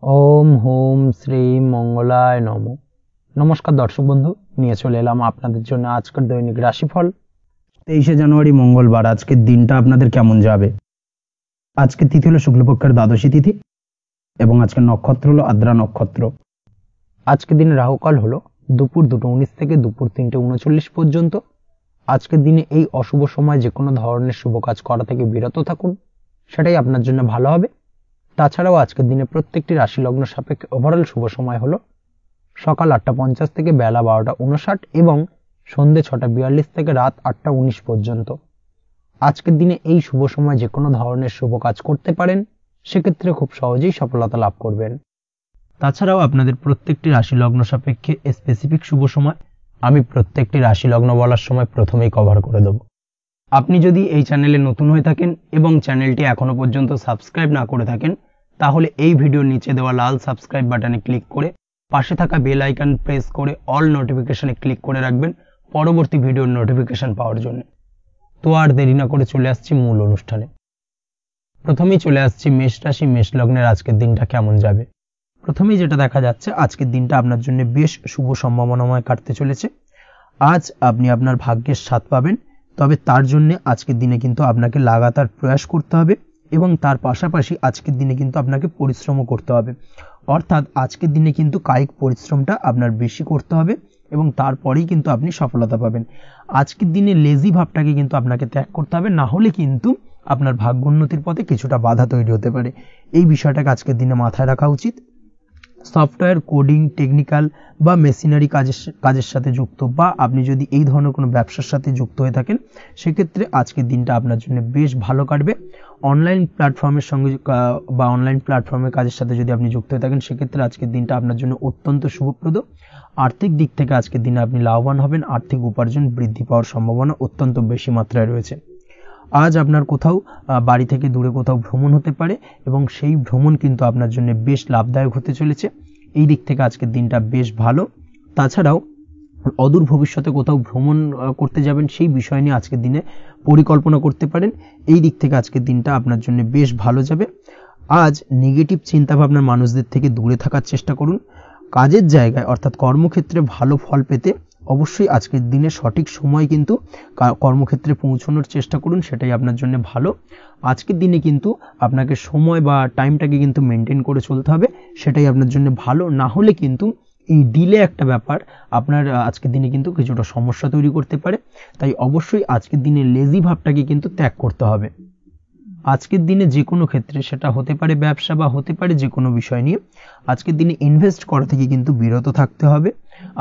ओम home Shri मंगलाय नमो। नमस्कार दर्शक बंधु, নিয়ে চলে এলাম আপনাদের জন্য আজকের দৈনিক রাশিফল। 23 জানুয়ারি মঙ্গলবার আজকের দিনটা আপনাদের কেমন যাবে। আজকে তিথি হলো শুক্লপক্ষের দ্বাদশী তিথি এবং আজকের নক্ষত্র হলো আদ্রা নক্ষত্র। আজকের দিনে রাহুকাল হলো দুপুর 2:19 থেকে দুপুর 3:39 পর্যন্ত। আজকের দিনে এই অশুভ সময় যে কোনো ধরনের শুভ কাজ করা থেকে বিরত থাকুন, সেটাই আপনার জন্য ভালো হবে। তাছাড়াও আজকের দিনে প্রত্যেকটি রাশি লগ্ন সাপেক্ষে ওভারঅল শুভ সময় হলো সকাল 8:50 থেকে বেলা 12:59 এবং সন্ধ্যে 6:42 থেকে রাত 8:19 পর্যন্ত। আজকের দিনে এই শুভ সময় যে কোনো ধরনের শুভ কাজ করতে পারেন, সেক্ষেত্রে খুব সহজেই সফলতা লাভ করবেন। তাছাড়াও আপনাদের প্রত্যেকটি রাশি লগ্ন সাপেক্ষে স্পেসিফিক শুভ সময় আমি প্রত্যেকটি রাশি লগ্ন বলার সময় প্রথমেই কভার করে দেব। আপনি যদি এই চ্যানেলে নতুন হয়ে থাকেন এবং চ্যানেলটি এখনো পর্যন্ত সাবস্ক্রাইব না করে থাকেন, তাহলে এই ভিডিওর নিচে দেওয়া লাল সাবস্ক্রাইব বাটনে ক্লিক করে পাশে থাকা বেল আইকন প্রেস করে অল নোটিফিকেশনে ক্লিক করে রাখবেন পরবর্তী ভিডিওর নোটিফিকেশন পাওয়ার জন্য। তো আর দেরি না করে চলে আসছি মূল অনুষ্ঠানে। প্রথমেই চলে আসছি মেষ রাশি মেষ লগ্নের আজকের দিনটা কেমন যাবে। প্রথমেই যেটা দেখা যাচ্ছে, আজকের দিনটা আপনার জন্য বেশ শুভ সম্ভাবনাময় কাটতে চলেছে। আজ আপনি আপনার ভাগ্যের স্বাদ পাবেন, তবে তার জন্য আজকের দিনে কিন্তু আপনাকে লাগাতার প্রয়াস করতে হবে এবং তার পাশাপাশি আজকের দিনে কিন্তু আপনাকে পরিশ্রমও করতে হবে। অর্থাৎ আজকের দিনে কিন্তু কায়িক পরিশ্রমটা আপনার বেশি করতে হবে এবং তারপরেই কিন্তু আপনি সফলতা পাবেন। আজকের দিনে লেজি ভাবটাকে কিন্তু আপনাকে ত্যাগ করতে হবে, না হলে কিন্তু আপনার ভাগ্য উন্নতির পথে কিছুটা বাধা তৈরি হতে পারে। এই বিষয়টাকে আজকের দিনে মাথায় রাখা উচিত। সফটওয়্যার কোডিং, টেকনিক্যাল বা মেশিনারি কাজের সাথে যুক্ত বা আপনি যদি এই ধরনের কোনো ব্যবসার সাথে যুক্ত হয়ে থাকেন, সেক্ষেত্রে আজকের দিনটা আপনার জন্য বেশ ভালো কাটবে। অনলাইন প্ল্যাটফর্মের সঙ্গে বা অনলাইন প্ল্যাটফর্মের কাজের সাথে যদি আপনি যুক্ত হয়ে থাকেন, সেক্ষেত্রে আজকের দিনটা আপনার জন্য অত্যন্ত শুভপ্রদ। আর্থিক দিক থেকে আজকের দিনে আপনি লাভবান হবেন, আর্থিক উপার্জন বৃদ্ধি পাওয়ার সম্ভাবনা অত্যন্ত বেশি মাত্রায় রয়েছে। আজ আপনার কোথাও বাড়ি থেকে দূরে কোথাও ভ্রমণ হতে পারে এবং সেই ভ্রমণ কিন্তু আপনার জন্য বেশ লাভদায়ক হতে চলেছে। এই দিক থেকে আজকের দিনটা বেশ ভালো। তাছাড়াও অদূর ভবিষ্যতে কোথাও ভ্রমণ করতে যাবেন, সেই বিষয় নিয়ে আজকের দিনে পরিকল্পনা করতে পারেন। এই দিক থেকে আজকের দিনটা আপনার জন্য বেশ ভালো যাবে। আজ নেগেটিভ চিন্তাভাবনার মানুষদের থেকে দূরে থাকার চেষ্টা করুন। কাজের জায়গায় অর্থাৎ কর্মক্ষেত্রে ভালো ফল পেতে অবশ্যই আজকের দিনে সঠিক সময় কিন্তু কর্মক্ষেত্রে পৌঁছানোর চেষ্টা করুন, সেটাই আপনার জন্য ভালো। আজকের দিনে কিন্তু আপনাকে সময় বা টাইমটাকে কিন্তু মেনটেন করে চলতে হবে, সেটাই আপনার জন্য ভালো। না হলে কিন্তু এই ডিলে একটা ব্যাপার আপনার আজকের দিনে কিন্তু কিছুটা সমস্যা তৈরি করতে পারে। তাই অবশ্যই আজকের দিনে লেজি ভাবটাকে কিন্তু ত্যাগ করতে হবে। আজকের দিনে যে কোনো ক্ষেত্রে, সেটা হতে পারে ব্যবসা বা হতে পারে যে কোনো বিষয় নিয়ে, আজকের দিনে ইনভেস্ট করা থেকে কিন্তু বিরত থাকতে হবে।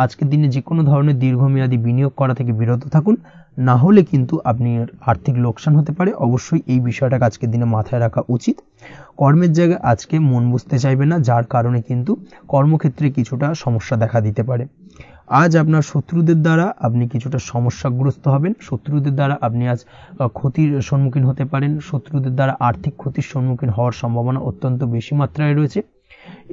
আজকের দিনে যে কোনো ধরনের দীর্ঘমেয়াদী বিনিয়োগ করা থেকে বিরত থাকুন, না হলে কিন্তু আপনি আর্থিক লোকসান হতে পারে। অবশ্যই এই বিষয়টাকে আজকের দিনে মাথায় রাখা উচিত। কর্মের জায়গায় আজকে মন বসতে চাইবে না, যার কারণে কিন্তু কর্মক্ষেত্রে কিছুটা সমস্যা দেখা দিতে পারে। আজ আপনার শত্রুদের দ্বারা আপনি কিছুটা সমস্যাগ্রস্ত হবেন। শত্রুদের দ্বারা আপনি আজ ক্ষতির সম্মুখীন হতে পারেন। শত্রুদের দ্বারা আর্থিক ক্ষতির সম্মুখীন হওয়ার সম্ভাবনা অত্যন্ত বেশি মাত্রায় রয়েছে।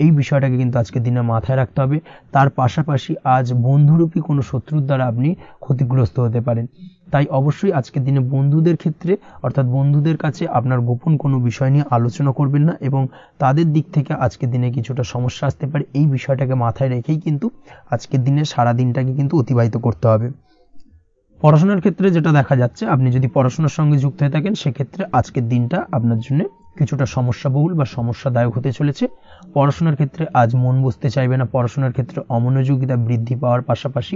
এই বিষয়টাকে কিন্তু আজকের দিনে মাথায় রাখতে হবে। তার পাশাপাশি আজ বন্ধুরূপী কোনো শত্রুর দ্বারা আপনি ক্ষতিগ্রস্ত হতে পারেন। তাই অবশ্যই আজকের দিনে বন্ধুদের ক্ষেত্রে অর্থাৎ বন্ধুদের কাছে আপনার গোপন কোনো বিষয় নিয়ে আলোচনা করবেন না এবং তাদের দিক থেকে আজকের দিনে কিছুটা সমস্যা আসতে পারে। এই বিষয়টাকে মাথায় রেখেই কিন্তু আজকের দিনে সারা দিনটাকে কিন্তু অতিবাহিত করতে হবে। পড়াশোনার ক্ষেত্রে যেটা দেখা যাচ্ছে, আপনি যদি পড়াশোনার সঙ্গে যুক্ত হয়ে থাকেন, সেক্ষেত্রে আজকের দিনটা আপনার জন্য কিছুটা সমস্যাবহুল বা সমস্যাদায়ক হতে চলেছে। পড়াশোনার ক্ষেত্রে আজ মন বসতে চাইবে না। পড়াশোনার ক্ষেত্রে অমনোযোগিতা বৃদ্ধি পাওয়ার পাশাপাশি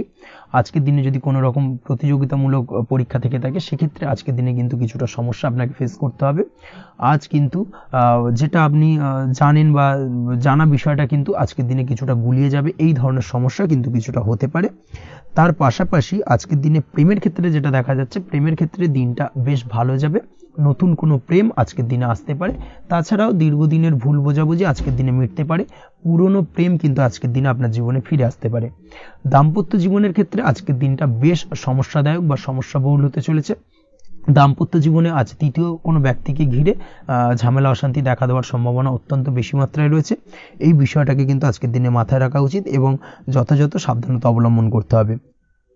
আজকের দিনে যদি কোনো রকম প্রতিযোগিতামূলক পরীক্ষা থেকে থাকে, সেক্ষেত্রে আজকের দিনে কিন্তু কিছুটা সমস্যা আপনাকে ফেস করতে হবে। আজ কিন্তু যেটা আপনি জানেন বা জানা বিষয়টা কিন্তু আজকের দিনে কিছুটা গুলিয়ে যাবে। এই ধরনের সমস্যা কিন্তু কিছুটা হতে পারে। তার পাশাপাশি আজকের দিনে প্রেমের ক্ষেত্রে যেটা দেখা যাচ্ছে, প্রেমের ক্ষেত্রে দিনটা বেশ ভালো যাবে। নতুন কোনো প্রেম আজকের দিনে আসতে পারে। তাছাড়াও দীর্ঘদিনের ভুল বোঝাবুঝি আজকের দিনে মিটতে পারে। পুরনো প্রেম কিন্তু আজকের দিনে আপনার জীবনে ফিরে আসতে পারে। দাম্পত্য জীবনের ক্ষেত্রে আজকের দিনটা বেশ সমস্যাদায়ক বা সমস্যাবহুল হতে চলেছে। দাম্পত্য জীবনে আজ তৃতীয় কোনো ব্যক্তিকে ঘিরে ঝামেলা অশান্তি দেখা দেওয়ার সম্ভাবনা অত্যন্ত বেশি মাত্রায় রয়েছে। এই বিষয়টাকে কিন্তু আজকের দিনে মাথায় রাখা উচিত এবং যথাযথ সাবধানতা অবলম্বন করতে হবে।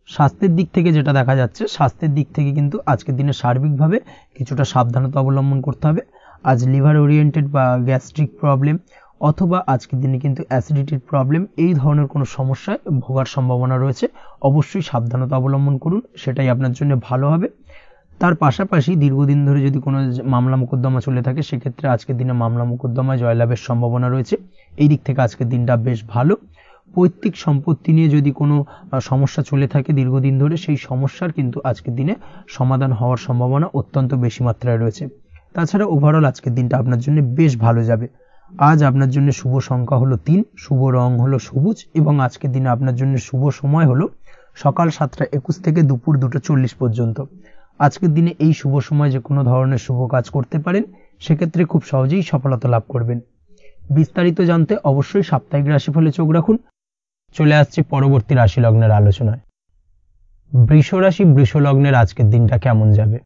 স্বাস্থ্যের দিক থেকে যেটা দেখা যাচ্ছে, স্বাস্থ্যের দিক থেকে কিন্তু আজকের দিনে সার্বিকভাবে কিছুটা সাবধানতা অবলম্বন করতে হবে। আজ লিভার ওরিয়েন্টেড বা গ্যাস্ট্রিক প্রবলেম অথবা আজকের দিনে কিন্তু অ্যাসিডিটির প্রবলেম, এই ধরনের কোনো সমস্যায় ভোগার সম্ভাবনা রয়েছে। অবশ্যই সাবধানতা অবলম্বন করুন, সেটাই আপনার জন্য ভালো হবে। তার পাশাপাশি দীর্ঘদিন ধরে যদি কোনো মামলা মোকদ্দমা চলে থাকে, সেক্ষেত্রে আজকের দিনে মামলা মোকদ্দমায় জয়লাভের সম্ভাবনা রয়েছে। এই দিক থেকে আজকের দিনটা বেশ ভালো। পৈতৃক সম্পত্তি নিয়ে যদি কোনো সমস্যা চলে থাকে দীর্ঘদিন ধরে, সেই সমস্যার কিন্তু আজকের দিনে সমাধান হওয়ার সম্ভাবনা অত্যন্ত বেশি মাত্রায় রয়েছে। তাছাড়া ওভারঅল আজকের দিনটা আপনার জন্য বেশ ভালো যাবে। আজ আপনার জন্য শুভ সংখ্যা হলো 3, শুভ রং হলো সবুজ, এবং আজকের দিনে আপনার জন্য শুভ সময় হলো সকাল 7:21 থেকে দুপুর 2:40 পর্যন্ত। আজকের দিনে এই শুভ সময় যে কোনো ধরনের শুভ কাজ করতে পারেন, সেক্ষেত্রে খুব সহজেই সফলতা লাভ করবেন। বিস্তারিত জানতে অবশ্যই সাপ্তাহিক রাশিফলে চোখ রাখুন। চলে আসছে পরবর্তী রাশি লগ্নের আলোচনায়। বৃষ রাশি, বৃষ লগ্নের আজকের দিনটা কেমন যাবে?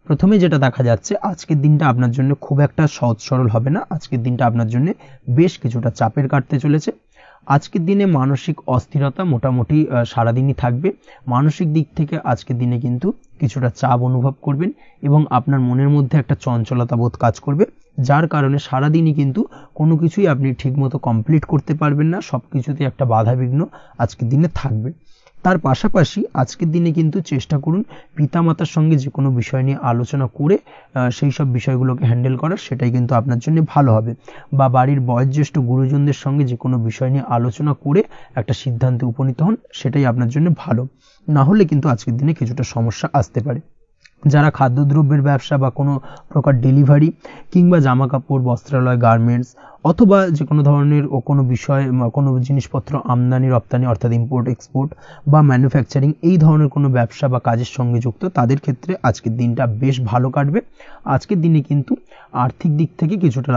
প্রথমে যেটা দেখা যাচ্ছে, আজকের দিনটা আপনার জন্য খুব একটা সহজ সরল হবে না। আজকের দিনটা আপনার জন্য বেশ কিছুটা চাপের কাটতে চলেছে। আজকের দিনে মানসিক অস্থিরতা মোটামুটি সারাদিনই থাকবে। মানসিক দিক থেকে আজকের দিনে কিন্তু কিছুটা চাপ অনুভব করবেন, এবং আপনার মনের মধ্যে একটা চঞ্চলতা বোধ কাজ করবে, যার কারণে সারাদিনই কিন্তু কোনো কিছুই আপনি ঠিকমতো কমপ্লিট করতে পারবেন না। সব কিছুতে একটা বাধা বিঘ্ন আজকের দিনে থাকবে। তার পাশাপাশি আজকের দিনে কিন্তু চেষ্টা করুন পিতামাতার সঙ্গে যে কোনো বিষয় নিয়ে আলোচনা করে সেই সব বিষয়গুলোকে হ্যান্ডেল করার, সেটাই কিন্তু আপনার জন্য ভালো হবে। বা বাড়ির বয়োজ্যেষ্ঠ গুরুজনদের সঙ্গে যে কোনো বিষয় নিয়ে আলোচনা করে একটা সিদ্ধান্তে উপনীত হন, সেটাই আপনার জন্য ভালো। না হলে কিন্তু আজকের দিনে কিছুটা সমস্যা আসতে পারে। যারা খাদ্যদ্রব্যের ব্যবসা বা কোনো প্রকার ডেলিভারি কিংবা জামা কাপড়, বস্ত্রালয়, গার্মেন্টস অথবা যে কোনো ধরনের কোনো বিষয়, কোনো জিনিসপত্র আমদানি রপ্তানি অর্থাৎ ইম্পোর্ট এক্সপোর্ট বা ম্যানুফ্যাকচারিং, এই ধরনের কোনো ব্যবসা বা কাজের সঙ্গে যুক্ত, তাদের ক্ষেত্রে আজকের দিনটা বেশ ভালো কাটবে। আজকের দিনে কিন্তু আর্থিক দিক থেকে কিছুটা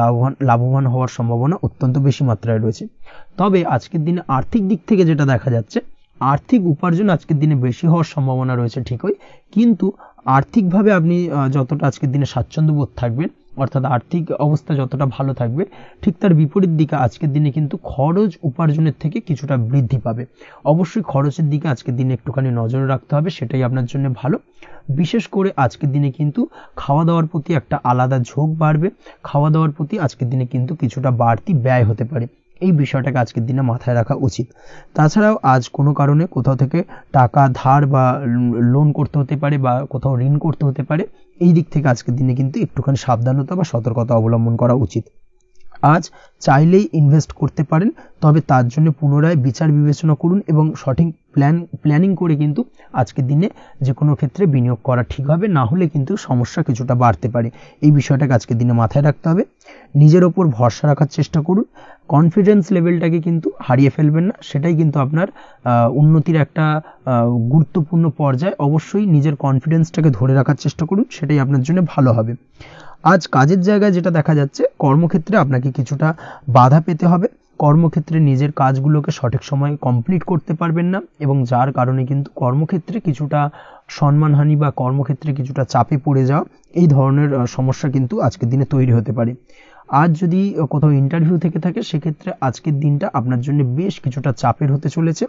লাভবান হওয়ার সম্ভাবনা অত্যন্ত বেশি মাত্রায় রয়েছে। তবে আজকের দিনে আর্থিক দিক থেকে যেটা দেখা যাচ্ছে, আর্থিক উপার্জন আজকের দিনে বেশি হওয়ার সম্ভাবনা রয়েছে ঠিকই, কিন্তু আর্থিকভাবে আপনি যতটা আজকের দিনে স্বাচ্ছন্দ্য বোধ থাকবেন, অর্থাৎ আর্থিক অবস্থা যতটা ভালো থাকবে, ঠিক তার বিপরীত দিকে আজকের দিনে কিন্তু খরচ উপার্জনের থেকে কিছুটা বৃদ্ধি পাবে। অবশ্যই খরচের দিকে আজকের দিনে একটুখানি নজর রাখতে হবে, সেটাই আপনার জন্য ভালো। বিশেষ করে আজকের দিনে কিন্তু খাওয়া দাওয়ার প্রতি একটা আলাদা ঝোঁক বাড়বে। খাওয়া দাওয়ার প্রতি আজকের দিনে কিন্তু কিছুটা বাড়তি ব্যয় হতে পারে। এই বিষয়টাকে আজকের দিনে মাথায় রাখা উচিত। তাছাড়াও আজ কোনো কারণে কোথাও থেকে টাকা ধার বা লোন করতে হতে পারে, বা কোথাও ঋণ করতে হতে পারে। এই দিক থেকে আজকের দিনে কিন্তু একটুখানি সাবধানতা বা সতর্কতা অবলম্বন করা উচিত। আজ চাইলেই ইনভেস্ট করতে পারেন, তবে তার জন্য পুনরায় বিচার বিবেচনা করুন এবং সঠিক প্ল্যানিং করে কিন্তু আজকের দিনে যে কোনো ক্ষেত্রে বিনিয়োগ করা ঠিক হবে। না হলে কিন্তু সমস্যা কিছুটা বাড়তে পারে। এই বিষয়টাকে আজকের দিনে মাথায় রাখতে হবে। নিজের ওপর ভরসা রাখার চেষ্টা করুন। কনফিডেন্স লেভেলটাকে কিন্তু হারিয়ে ফেলবেন না, সেটাই কিন্তু আপনার উন্নতির একটা গুরুত্বপূর্ণ পর্যায়। অবশ্যই নিজের কনফিডেন্সটাকে ধরে রাখার চেষ্টা করুন, সেটাই আপনার জন্য ভালো হবে। আজ কাজের জায়গায় যেটা দেখা যাচ্ছে, কর্মক্ষেত্রে আপনাকে কিছুটা বাধা পেতে হবে। কর্মক্ষেত্রে নিজের কাজগুলোকে সঠিক সময়ে কমপ্লিট করতে পারবেন না, এবং যার কারণে কিন্তু কর্মক্ষেত্রে কিছুটা সম্মানহানি বা কর্মক্ষেত্রে কিছুটা চাপে পড়ে যাওয়া, এই ধরনের সমস্যা কিন্তু আজকের দিনে তৈরি হতে পারে। আজ যদি কোথাও ইন্টারভিউ থেকে থাকে, সেক্ষেত্রে আজকের দিনটা আপনার জন্য বেশ কিছুটা চাপের হতে চলেছে।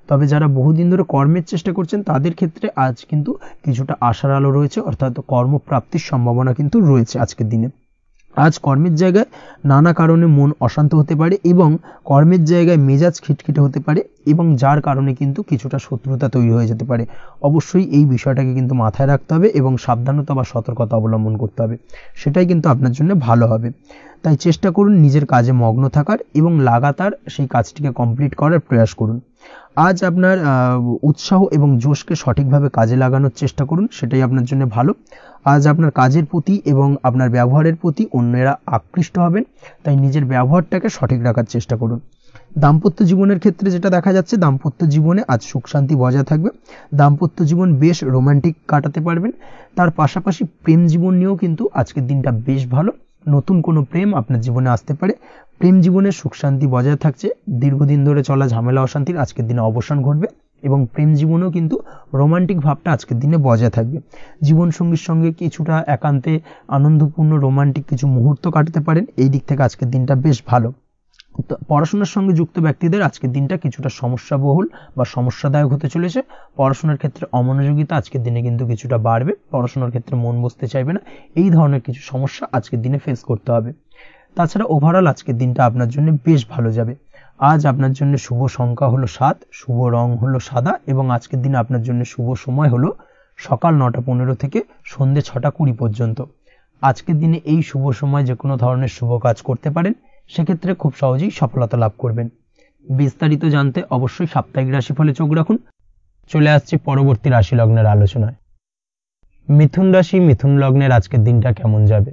তবে যারা বহুদিন ধরে কর্মের চেষ্টা করছেন, তাদের ক্ষেত্রে আজ কিন্তু কিছুটা আশার আলো রয়েছে, অর্থাৎ কর্মপ্রাপ্তির সম্ভাবনা কিন্তু রয়েছে আজকের দিনে। আজ কর্মের জায়গায় নানা কারণে মন অশান্ত হতে পারে, এবং কর্মের জায়গায় মেজাজ খিটখিটে হতে পারে, এবং যার কারণে কিন্তু কিছুটা শত্রুতা তৈরি হয়ে যেতে পারে। অবশ্যই এই বিষয়টাকে কিন্তু মাথায় রাখতে হবে এবং সাবধানতা বা সতর্কতা অবলম্বন করতে হবে, সেটাই কিন্তু আপনার জন্য ভালো হবে। তাই চেষ্টা করুন নিজের কাজে মগ্ন থাকার এবং লাগাতার সেই কাজটিকে কমপ্লিট করার প্রয়াস করুন। আজ আপনার উৎসাহ এবং জোশকে সঠিকভাবে কাজে লাগানোর চেষ্টা করুন, সেটাই আপনার জন্য ভালো। আজ আপনার কাজের প্রতি এবং আপনার ব্যবহারের প্রতি অন্যেরা আকৃষ্ট হবেন, তাই নিজের ব্যবহারটাকে সঠিক রাখার চেষ্টা করুন। দাম্পত্য জীবনের ক্ষেত্রে যেটা দেখা যাচ্ছে, দাম্পত্য জীবনে আজ সুখ শান্তি বজায় থাকবে। দাম্পত্য জীবন বেশ রোমান্টিক কাটাতে পারবেন। তার পাশাপাশি প্রেম জীবন নিয়েও কিন্তু আজকের দিনটা বেশ ভালো। নতুন কোনো প্রেম আপনার জীবনে আসতে পারে। প্রেম জীবনে সুখ শান্তি বজায় থাকছে। দীর্ঘদিন ধরে চলা ঝামেলা অশান্তির আজকের দিনে অবসান ঘটবে, এবং প্রেম জীবনেও কিন্তু রোমান্টিক ভাবটা আজকের দিনে বজায় থাকবে। জীবনসঙ্গীর সঙ্গে কিছুটা একান্তে আনন্দপূর্ণ রোমান্টিক কিছু মুহূর্ত কাটাতে পারেন। এই দিক থেকে আজকের দিনটা বেশ ভালো। পড়াশোনার সঙ্গে যুক্ত ব্যক্তিদের আজকের দিনটা কিছুটা সমস্যাবহুল বা সমস্যাদায়ক হতে চলেছে। পড়াশোনার ক্ষেত্রে অমনোযোগিতা আজকের দিনে কিন্তু কিছুটা বাড়বে। পড়াশোনার ক্ষেত্রে মন বসতে চাইবে না। এই ধরনের কিছু সমস্যা আজকের দিনে ফেস করতে হবে। তাছাড়া ওভারঅল আজকের দিনটা আপনার জন্য বেশ ভালো যাবে। আজ আপনার জন্য শুভ সংখ্যা হলো 7, শুভ রং হলো সাদা এবং আজকের দিনে আপনার জন্য শুভ সময় হলো সকাল 9:15 থেকে সন্ধ্যে 6:20 পর্যন্ত। আজকের দিনে এই শুভ সময় যে কোনো ধরনের শুভ কাজ করতে পারেন, সেক্ষেত্রে খুব সহজেই সফলতা লাভ করবেন। বিস্তারিত জানতে অবশ্যই সাপ্তাহিক রাশিফলে চোখ রাখুন। চলে আসছি পরবর্তী রাশি লগ্নের আলোচনায়। মিথুন রাশি, মিথুন লগ্নের আজকের দিনটা কেমন যাবে?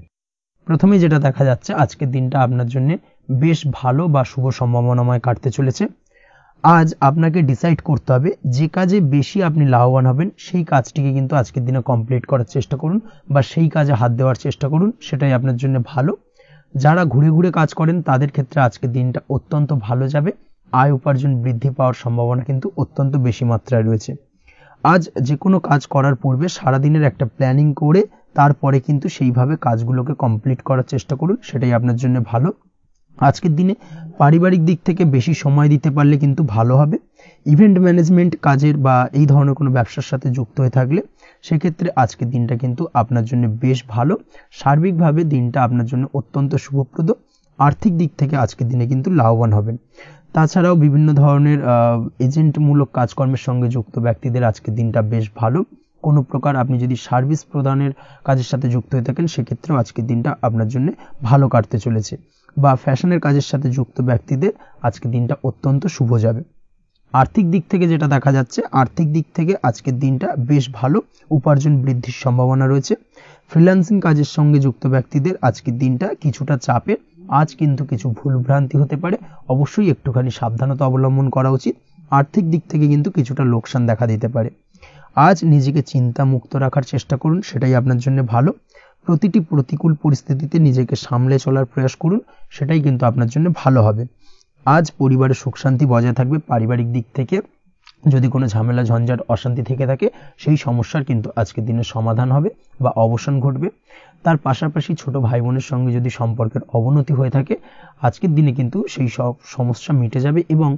প্রথমে যেটা দেখা যাচ্ছে, আজকের দিনটা আপনার জন্য বেশ ভালো বা শুভ সম্ভাবনাময় কাটতে চলেছে। আজ আপনাকে ডিসাইড করতে হবে যে কাজে বেশি আপনি লাভবান হবেন সেই কাজটিকে কিন্তু আজকের দিনে কমপ্লিট করার চেষ্টা করুন বা সেই কাজে হাত দেওয়ার চেষ্টা করুন, সেটাই আপনার জন্য ভালো। যারা ঘুরে ঘুরে কাজ করেন তাদের ক্ষেত্রে আজকের দিনটা অত্যন্ত ভালো যাবে। আয় উপার্জন বৃদ্ধি পাওয়ার সম্ভাবনা কিন্তু অত্যন্ত বেশি মাত্রায় রয়েছে। আজ যে কোনো কাজ করার পূর্বে সারাদিনের একটা প্ল্যানিং করে তারপরে কিন্তু সেইভাবে কাজগুলোকে কমপ্লিট করার চেষ্টা করুন, সেটাই আপনার জন্য ভালো। আজকের দিনে পারিবারিক দিক থেকে বেশি সময় দিতে পারলে কিন্তু ভালো হবে। ইভেন্ট ম্যানেজমেন্ট কাজের বা এই ধরনের কোনো ব্যবসার সাথে যুক্ত হয়ে থাকলে সেক্ষেত্রে আজকের দিনটা কিন্তু আপনার জন্য বেশ ভালো। সার্বিকভাবে দিনটা আপনার জন্য অত্যন্ত শুভপ্রদ। আর্থিক দিক থেকে আজকের দিনে কিন্তু লাভবান হবেন। তাছাড়াও বিভিন্ন ধরনের এজেন্টমূলক কাজকর্মের সঙ্গে যুক্ত ব্যক্তিদের আজকের দিনটা বেশ ভালো। কোনো প্রকার আপনি যদি সার্ভিস প্রদানের কাজের সাথে যুক্ত হয়ে থাকেন, সেক্ষেত্রেও আজকের দিনটা আপনার জন্য ভালো কাটতে চলেছে। বা ফ্যাশনের কাজের সাথে যুক্ত ব্যক্তিদের আজকের দিনটা অত্যন্ত শুভ যাবে। আর্থিক দিক থেকে যেটা দেখা যাচ্ছে, আর্থিক দিক থেকে আজকের দিনটা বেশ ভালো, উপার্জন বৃদ্ধির সম্ভাবনা রয়েছে। ফ্রিল্যান্সিং কাজের সঙ্গে যুক্ত ব্যক্তিদের আজকের দিনটা কিছুটা চাপের। আজ কিন্তু কিছু ভুলভ্রান্তি হতে পারে, অবশ্যই একটুখানি সাবধানতা অবলম্বন করা উচিত। আর্থিক দিক থেকে কিন্তু কিছুটা লোকসান দেখা দিতে পারে। আজ নিজেকে চিন্তা মুক্ত রাখার চেষ্টা করুন, সেটাই আপনার জন্য ভালো। প্রতিটি প্রতিকূল পরিস্থিতিতে নিজেকে সামলে চলার প্রয়াস করুন, সেটাই কিন্তু আপনার জন্য ভালো হবে। আজ পরিবারে সুখ শান্তি বজায় থাকবে। পারিবারিক দিক থেকে যদি কোনো ঝামেলা ঝঞ্ঝাট অশান্তি থেকে থাকে, সেই সমস্যার কিন্তু আজকের দিনে সমাধান হবে বা অবসান ঘটবে। তার পাশাপাশি ছোট ভাই বোনের সঙ্গে যদি সম্পর্কের অবনতি হয়ে থাকে, আজকের দিনে কিন্তু সেই সব সমস্যা মিটে যাবে এবং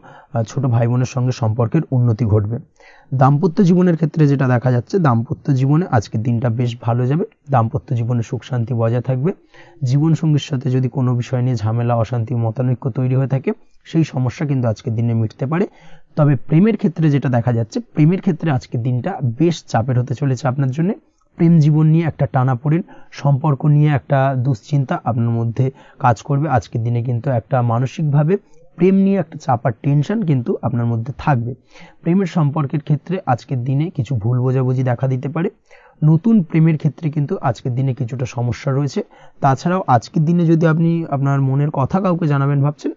ছোট ভাই বোনের সঙ্গে সম্পর্কের উন্নতি ঘটবে। দাম্পত্য জীবনের ক্ষেত্রে যেটা দেখা যাচ্ছে, দাম্পত্য জীবনে আজকের দিনটা বেশ ভালো যাবে। দাম্পত্য জীবনে সুখ শান্তি বজায় থাকবে। জীবনসঙ্গীর সাথে যদি কোনো বিষয় নিয়ে ঝামেলা অশান্তি মতানৈক্য তৈরি হয়ে থাকে, সেই সমস্যা কিন্তু আজকের দিনে মিটতে পারে। তবে প্রেমের ক্ষেত্রে যেটা দেখা যাচ্ছে, প্রেমের ক্ষেত্রে আজকের দিনটা বেশ চাপের হতে চলেছে আপনার জন্য। প্রেম জীবন নিয়ে একটা টানাপোড়েন, সম্পর্ক নিয়ে একটা দুশ্চিন্তা আপনার মধ্যে কাজ করবে। আজকের দিনে কিন্তু একটা মানসিকভাবে প্রেম নিয়ে একটা চাপার টেনশন কিন্তু আপনার মধ্যে থাকবে। প্রেমের সম্পর্কের ক্ষেত্রে আজকের দিনে কিছু ভুল বোঝাবুঝি দেখা দিতে পারে। নতুন প্রেমের ক্ষেত্রে কিন্তু আজকের দিনে কিছুটা সমস্যা রয়েছে। তাছাড়াও আজকের দিনে যদি আপনি আপনার মনের কথা কাউকে জানাবেন ভাবছেন,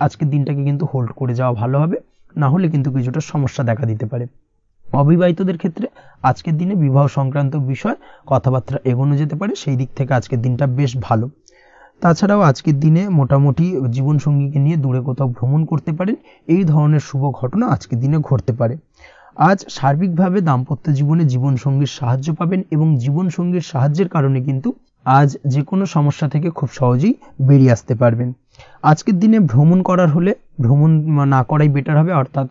আজকের দিনটাকে কিন্তু হোল্ড করে যাওয়া ভালো হবে, না হলে কিন্তু কিছুটা সমস্যা দেখা দিতে পারে। অবিবাহিতদের ক্ষেত্রে আজকের দিনে বিবাহ সংক্রান্ত বিষয় কথাবার্তা এগোনো যেতে পারে, সেই দিক থেকে আজকের দিনটা বেশ ভালো। তাছাড়াও আজকের দিনে মোটামুটি জীবনসঙ্গীকে নিয়ে দূরে কোথাও ভ্রমণ করতে পারেন, এই ধরনের শুভ ঘটনা আজকের দিনে ঘটতে পারে। আজ সার্বিকভাবে দাম্পত্য জীবনে জীবনসঙ্গীর সাহায্য পাবেন এবং জীবনসঙ্গীর সাহায্যের কারণে কিন্তু আজ যে কোনো সমস্যা থেকে খুব সহজেই বেরিয়ে আসতে পারবেন। আজকের দিনে ভ্রমণ করার হলে ভ্রমণ না করাই বেটার হবে, অর্থাৎ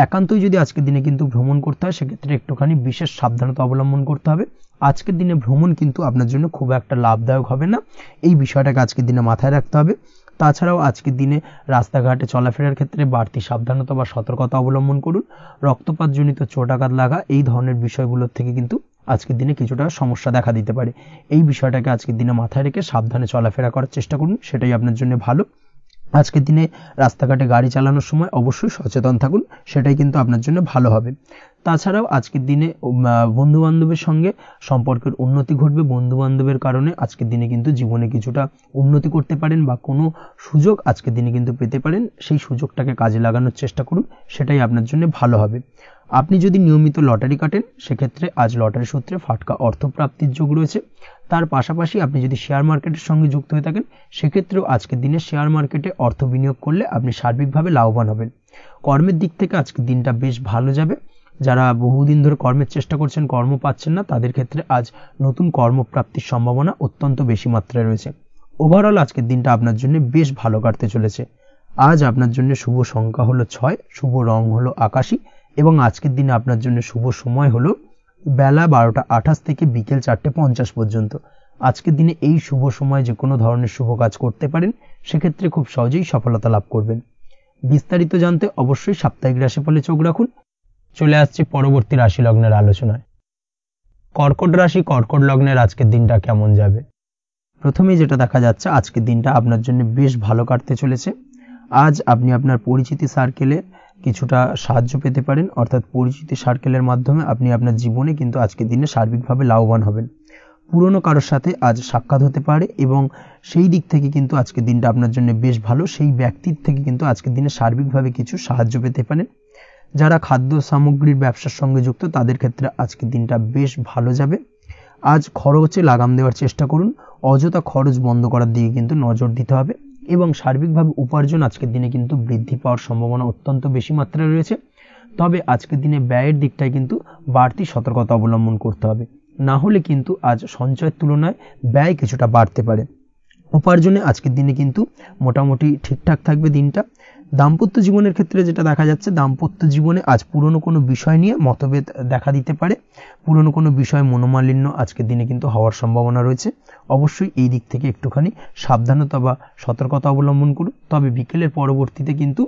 একান্তই যদি আজকের দিনে কিন্তু ভ্রমণ করতে হয়, সেক্ষেত্রে একটুখানি বিশেষ সাবধানতা অবলম্বন করতে হবে। আজকের দিনে ভ্রমণ কিন্তু আপনার জন্য খুব একটা লাভদায়ক হবে না, এই বিষয়টাকে আজকের দিনে মাথায় রাখতে হবে। তাছাড়াও আজকের দিনে রাস্তাঘাটে চলাফেরার ক্ষেত্রে বাড়তি সাবধানতা বা সতর্কতা অবলম্বন করুন। রক্তপাতজনিত চোটাঘাত লাগা, এই ধরনের বিষয়গুলোর থেকে কিন্তু আজকের দিনে কিছুটা সমস্যা দেখা দিতে পারে। এই বিষয়টাকে আজকের দিনে মাথায় রেখে সাবধানে চলাফেরা করার চেষ্টা করুন, সেটাই আপনার জন্য ভালো। আজকের দিনে রাস্তাঘাটে গাড়ি চালানোর সময় অবশ্যই সচেতন থাকুন, সেটাই কিন্তু আপনার জন্য ভালো হবে। তাছাড়াও আজকের দিনে বন্ধু বান্ধবের সঙ্গে সম্পর্কের উন্নতি ঘটবে। বন্ধু বান্ধবের কারণে আজকের দিনে কিন্তু জীবনে কিছুটা উন্নতি করতে পারেন বা কোনো সুযোগ আজকের দিনে কিন্তু পেতে পারেন, সেই সুযোগটাকে কাজে লাগানোর চেষ্টা করুন, সেটাই আপনার জন্য ভালো হবে। আপনি যদি নিয়মিত লটারি কাটেন, সেক্ষেত্রে আজ লটারি সূত্রে ফাটকা অর্থপ্রাপ্তির যোগ রয়েছে। তার পাশাপাশি আপনি যদি শেয়ার মার্কেটের সঙ্গে যুক্ত হয়ে থাকেন, সেক্ষেত্রেও আজকের দিনে শেয়ার মার্কেটে অর্থ বিনিয়োগ করলে আপনি সার্বিকভাবে লাভবান হবেন। কর্মের দিক থেকে আজকের দিনটা বেশ ভালো যাবে। যারা বহুদিন ধরে কর্মের চেষ্টা করছেন, কর্ম পাচ্ছেন না, তাদের ক্ষেত্রে আজ নতুন কর্মপ্রাপ্তির সম্ভাবনা অত্যন্ত বেশি মাত্রায় রয়েছে। ওভারঅল আজকের দিনটা আপনার জন্য বেশ ভালো কাটতে চলেছে। আজ আপনার জন্য শুভ সংখ্যা হলো 6, শুভ রং হলো আকাশী এবং আজকের দিনে আপনার জন্য শুভ সময় হলো বেলা 12:28 থেকে বিকেল 4:50 পর্যন্ত। আজকের দিনে এই শুভ সময় যে কোনো ধরনের শুভ কাজ করতে পারেন, সেক্ষেত্রে খুব সহজেই সফলতা লাভ করবেন। বিস্তারিত জানতে অবশ্যই সাপ্তাহিক রাশিফলে চোখ রাখুন। চলে আসছে পরবর্তী রাশি লগ্নের আলোচনায়। কর্কট রাশি, কর্কট লগ্নের আজকের দিনটা কেমন যাবে? প্রথমেই যেটা দেখা যাচ্ছে, আজকের দিনটা আপনার জন্য বেশ ভালো কাটতে চলেছে। আজ আপনি আপনার পরিচিতি সার্কেলে কিছুটা সাহায্য পেতে পারেন, অর্থাৎ পরিচিতি সার্কেলের মাধ্যমে আপনি আপনার জীবনে কিন্তু আজকের দিনে সার্বিকভাবে লাভবান হবেন। পুরনো কারোর সাথে আজ সাক্ষাৎ হতে পারে এবং সেই দিক থেকে কিন্তু আজকের দিনটা আপনার জন্য বেশ ভালো। সেই ব্যক্তির থেকে কিন্তু আজকের দিনে সার্বিকভাবে কিছু সাহায্য পেতে পারেন। যারা খাদ্য সামগ্রীর ব্যবসার সঙ্গে যুক্ত তাদের ক্ষেত্রে আজকের দিনটা বেশ ভালো যাবে। আজ খরচে লাগাম দেওয়ার চেষ্টা করুন, অযথা খরচ বন্ধ করার দিকে কিন্তু নজর দিতে হবে এবং সার্বিকভাবে উপার্জন আজকের দিনে কিন্তু বৃদ্ধি পাওয়ার সম্ভাবনা অত্যন্ত বেশি মাত্রায় রয়েছে। তবে আজকের দিনে ব্যয়ের দিকটায় কিন্তু বাড়তি সতর্কতা অবলম্বন করতে হবে, না হলে কিন্তু আজ সঞ্চয়ের তুলনায় ব্যয় কিছুটা বাড়তে পারে। উপার্জনে আজকের দিনে কিন্তু মোটামুটি ঠিকঠাক থাকবে দিনটা। দাম্পত্য জীবনের ক্ষেত্রে যেটা দেখা যাচ্ছে, দাম্পত্য জীবনে আজ পুরনো কোনো বিষয় নিয়ে মতভেদ দেখা দিতে পারে। পুরনো কোনো বিষয় মনোমালিন্য আজকের দিনে কিন্তু হওয়ার সম্ভাবনা রয়েছে। অবশ্যই এই দিক থেকে একটুখানি সাবধানতা বা সতর্কতা অবলম্বন করুন। তবে বিকেলের পরবর্তীতে কিন্তু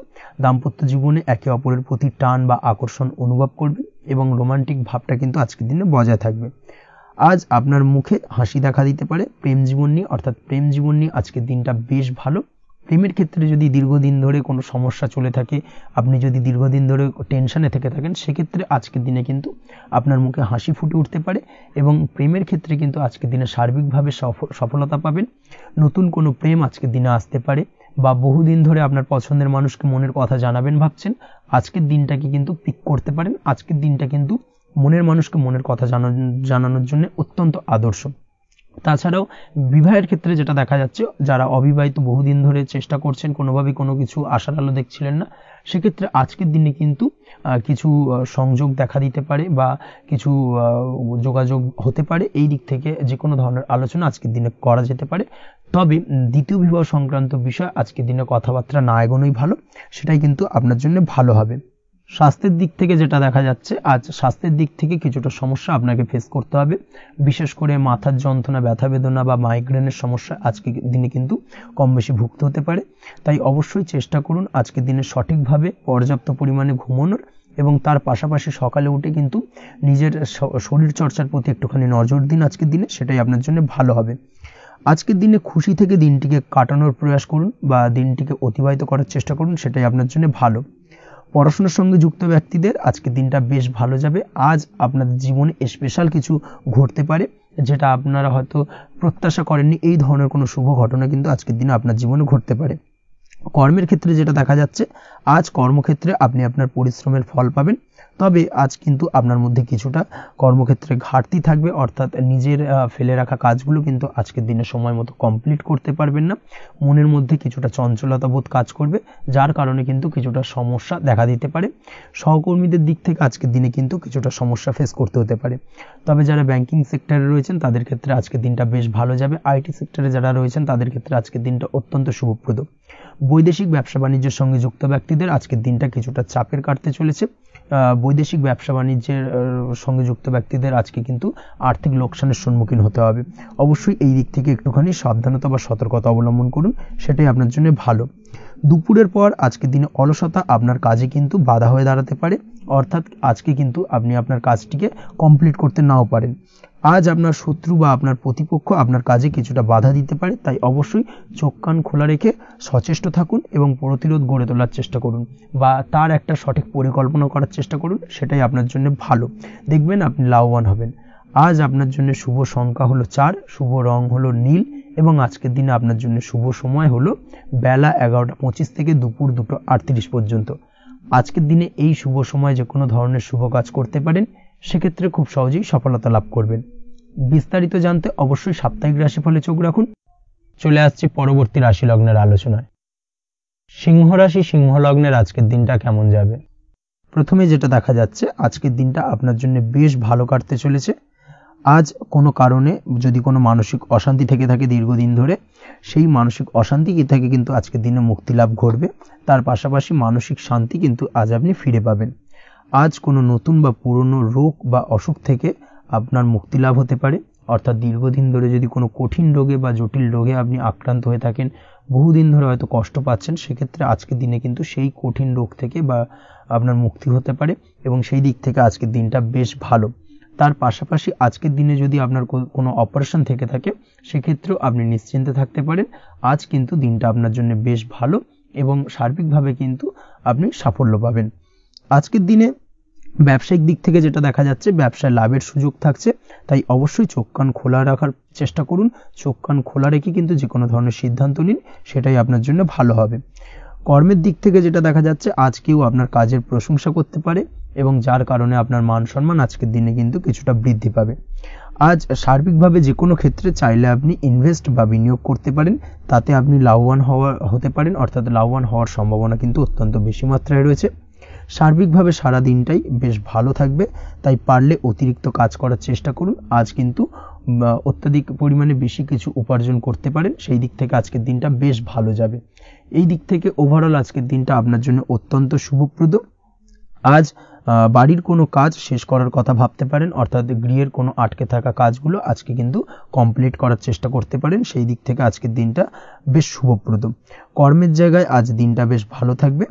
দাম্পত্য জীবনে একে অপরের প্রতি টান বা আকর্ষণ অনুভব করবে এবং রোমান্টিক ভাবটা কিন্তু আজকের দিনে বজায় থাকবে। আজ আপনার মুখে হাসি দেখা দিতে পারে। প্রেম জীবন নিয়ে, অর্থাৎ প্রেম জীবন নিয়ে আজকের দিনটা বেশ ভালো। প্রেমের ক্ষেত্রে যদি দীর্ঘদিন ধরে কোনো সমস্যা চলে থাকে, আপনি যদি দীর্ঘদিন ধরে টেনশনে থেকে থাকেন, সেক্ষেত্রে আজকের দিনে কিন্তু আপনার মুখে হাসি ফুটে উঠতে পারে এবং প্রেমের ক্ষেত্রে কিন্তু আজকের দিনে সার্বিকভাবে সফলতা পাবেন। নতুন কোনো প্রেম আজকের দিনে আসতে পারে বা বহুদিন ধরে আপনার পছন্দের মানুষকে মনের কথা জানাবেন ভাবছেন, আজকের দিনটাকে কিন্তু পিক করতে পারেন। আজকের দিনটা কিন্তু মনের মানুষকে মনের কথা জানানোর জন্য অত্যন্ত আদর্শ। তাছাড়াও বিবাহের ক্ষেত্রে যেটা দেখা যাচ্ছে, যারা অবিবাহিত বহুদিন ধরে চেষ্টা করছেন, কোনোভাবে কোনো কিছু আশার আলো দেখছিলেন না, সেক্ষেত্রে আজকের দিনে কিন্তু কিছু সংযোগ দেখা দিতে পারে বা কিছু যোগাযোগ হতে পারে। এই দিক থেকে যে কোনো ধরনের আলোচনা আজকের দিনে করা যেতে পারে। তবে দ্বিতীয় বিবাহ সংক্রান্ত বিষয় আজকের দিনে কথাবার্তা না এগোনোই ভালো, সেটাই কিন্তু আপনার জন্য ভালো হবে। স্বাস্থ্যের দিক থেকে যেটা দেখা যাচ্ছে, আজ স্বাস্থ্যের দিক থেকে কিছুটা সমস্যা আপনাকে ফেস করতে হবে। বিশেষ করে মাথার যন্ত্রণা, ব্যথা বেদনা বা মাইগ্রেনের সমস্যা আজকের দিনে কিন্তু কম বেশি ভুগতে হতে পারে। তাই অবশ্যই চেষ্টা করুন আজকের দিনে সঠিকভাবে পর্যাপ্ত পরিমাণে ঘুমানোর এবং তার পাশাপাশি সকালে উঠে কিন্তু নিজের শরীর চর্চার প্রতি একটুখানি নজর দিন আজকের দিনে, সেটাই আপনার জন্য ভালো হবে। আজকের দিনে খুশি থেকে দিনটিকে কাটানোর প্রয়াস করুন বা দিনটিকে অতিবাহিত করার চেষ্টা করুন, সেটাই আপনার জন্য ভালো। পড়াশোনার সঙ্গে যুক্ত ব্যক্তিদের আজকের দিনটা বেশ ভালো যাবে। আজ আপনাদের জীবনে স্পেশাল কিছু ঘটতে পারে যেটা আপনারা হয়তো প্রত্যাশা করেননি। এই ধরনের কোনো শুভ ঘটনা কিন্তু আজকের দিনে আপনার জীবনে ঘটতে পারে। কর্মের ক্ষেত্রে যেটা দেখা যাচ্ছে, আজ কর্মক্ষেত্রে আপনি আপনার পরিশ্রমের ফল পাবেন। তবে আজ কিন্তু আপনার মধ্যে কিছুটা কর্মক্ষেত্রে ঘাটতি থাকবে, অর্থাৎ নিজের ফেলে রাখা কাজগুলো কিন্তু আজকের দিনে সময় মতো কমপ্লিট করতে পারবেন না। মনের মধ্যে কিছুটা চঞ্চলতা বোধ কাজ করবে, যার কারণে কিন্তু কিছুটা সমস্যা দেখা দিতে পারে। সহকর্মীদের দিক থেকে আজকের দিনে কিন্তু কিছুটা সমস্যা ফেস করতে হতে পারে। তবে যারা ব্যাংকিং সেক্টরে রয়েছেন তাদের ক্ষেত্রে আজকের দিনটা বেশ ভালো যাবে। আইটি সেক্টরে যারা রয়েছেন তাদের ক্ষেত্রে আজকের দিনটা অত্যন্ত শুভপ্রদ। বৈদেশিক ব্যবসা বাণিজ্যের সঙ্গে যুক্ত ব্যক্তিদের আজকের দিনটা কিছুটা চাপের কাটতে চলেছে। বৈদেশিক ব্যবসা বাণিজ্যের সঙ্গে যুক্ত ব্যক্তিদের আজকে কিন্তু আর্থিক লোকসানের সম্মুখীন হতে হবে। অবশ্যই এই দিক থেকে একটুখানি সাবধানতা বা সতর্কতা অবলম্বন করুন, সেটাই আপনার জন্য ভালো। দুপুরের পর আজকের দিনে অলসতা আপনার কাজে কিন্তু বাধা হয়ে দাঁড়াতে পারে, অর্থাৎ আজকে কিন্তু আপনি আপনার কাজটিকে কমপ্লিট করতে নাও পারেন। আজ আপনার শত্রু বা আপনার প্রতিপক্ষ আপনার কাজে কিছুটা বাধা দিতে পারে, তাই অবশ্যই চোখ কান খোলা রেখে সচেষ্ট থাকুন এবং প্রতিরোধ গড়ে তোলার চেষ্টা করুন বা তার একটা সঠিক পরিকল্পনা করার চেষ্টা করুন, সেটাই আপনার জন্য ভালো। দেখবেন আপনি লাভবান হবেন। আজ আপনার জন্য শুভ সংখ্যা হলো 4, শুভ রং হলো নীল এবং আজকের দিনে আপনার জন্য শুভ সময় হলো বেলা 11:25 থেকে দুপুর 2:38 পর্যন্ত। আজকের দিনে এই শুভ সময় যে কোনো ধরনের শুভ কাজ করতে পারেন, সেক্ষেত্রে খুব সহজেই সফলতা লাভ করবেন। বিস্তারিত জানতে অবশ্যই সাপ্তাহিক রাশিফলে চোখ রাখুন। চলে আসছে পরবর্তী রাশি লগ্নের আলোচনায়। সিংহ রাশি, সিংহ লগ্নের আজকের দিনটা কেমন যাবে? প্রথমে যেটা দেখা যাচ্ছে, আজকের দিনটা আপনার জন্য বেশ ভালো কাটতে চলেছে। আজ কোনো কারণে যদি কোনো মানসিক অশান্তি থেকে থাকে দীর্ঘদিন ধরে, সেই মানসিক অশান্তি থেকে কিন্তু আজকের দিনে মুক্তি লাভ ঘটবে। তার পাশাপাশি মানসিক শান্তি কিন্তু আজ আপনি ফিরে পাবেন। আজ কোনো নতুন বা পুরনো রোগ বা অসুখ থেকে আপনার মুক্তি লাভ হতে পারে, অর্থাৎ দীর্ঘদিন ধরে যদি কোনো কঠিন রোগে বা জটিল রোগে আপনি আক্রান্ত হয়ে থাকেন, বহুদিন ধরে হয়তো কষ্ট পাচ্ছেন, সেক্ষেত্রে আজকের দিনে কিন্তু সেই কঠিন রোগ থেকে বা আপনার মুক্তি হতে পারে এবং সেই দিক থেকে আজকের দিনটা বেশ ভালো। তার পাশাপাশি আজকের দিনে যদি আপনার কোনো অপারেশন থেকে থাকে, সেক্ষেত্রেও আপনি নিশ্চিন্তে থাকতে পারেন। আজ কিন্তু দিনটা আপনার জন্য বেশ ভালো এবং সার্বিকভাবে কিন্তু আপনি সাফল্য পাবেন। আজকের দিনে ব্যবসায়িক দিক থেকে যেটা দেখা যাচ্ছে, ব্যবসায় লাভের সুযোগ থাকছে, তাই অবশ্যই চোখ কান খোলা রাখার চেষ্টা করুন। চোখ কান খোলা রেখে কিন্তু যে কোনো ধরনের সিদ্ধান্ত নিন, সেটাই আপনার জন্য ভালো হবে। কর্মের দিক থেকে যেটা দেখা যাচ্ছে, আজ কেউ আপনার কাজের প্রশংসা করতে পারে এবং যার কারণে আপনার মান সম্মান আজকের দিনে কিন্তু কিছুটা বৃদ্ধি পাবে। আজ সার্বিকভাবে যে কোনো ক্ষেত্রে চাইলে আপনি ইনভেস্ট বা বিনিয়োগ করতে পারেন, তাতে আপনি লাভবান হতে পারেন, অর্থাৎ লাভবান হওয়ার সম্ভাবনা কিন্তু অত্যন্ত বেশি মাত্রায় রয়েছে। সার্বিকভাবে সারা দিনটাই বেশ ভালো থাকবে, তাই পারলে অতিরিক্ত কাজ করার চেষ্টা করুন। আজ কিন্তু অত্যাধিক পরিমাণে বেশি কিছু উপার্জন করতে পারেন, সেই দিক থেকে আজকের দিনটা বেশ ভালো যাবে। এই দিক থেকে ওভারঅল আজকের দিনটা আপনার জন্য অত্যন্ত শুভপ্রদ। আজ বাড়ির কোনো কাজ শেষ করার কথা ভাবতে পারেন, অর্থাৎ গৃহের কোনো আটকে থাকা কাজগুলো আজকে কিন্তু কমপ্লিট করার চেষ্টা করতে পারেন, সেই দিক থেকে আজকের দিনটা বেশ শুভপ্রদ। কর্মের জায়গায় আজ দিনটা বেশ ভালো থাকবে।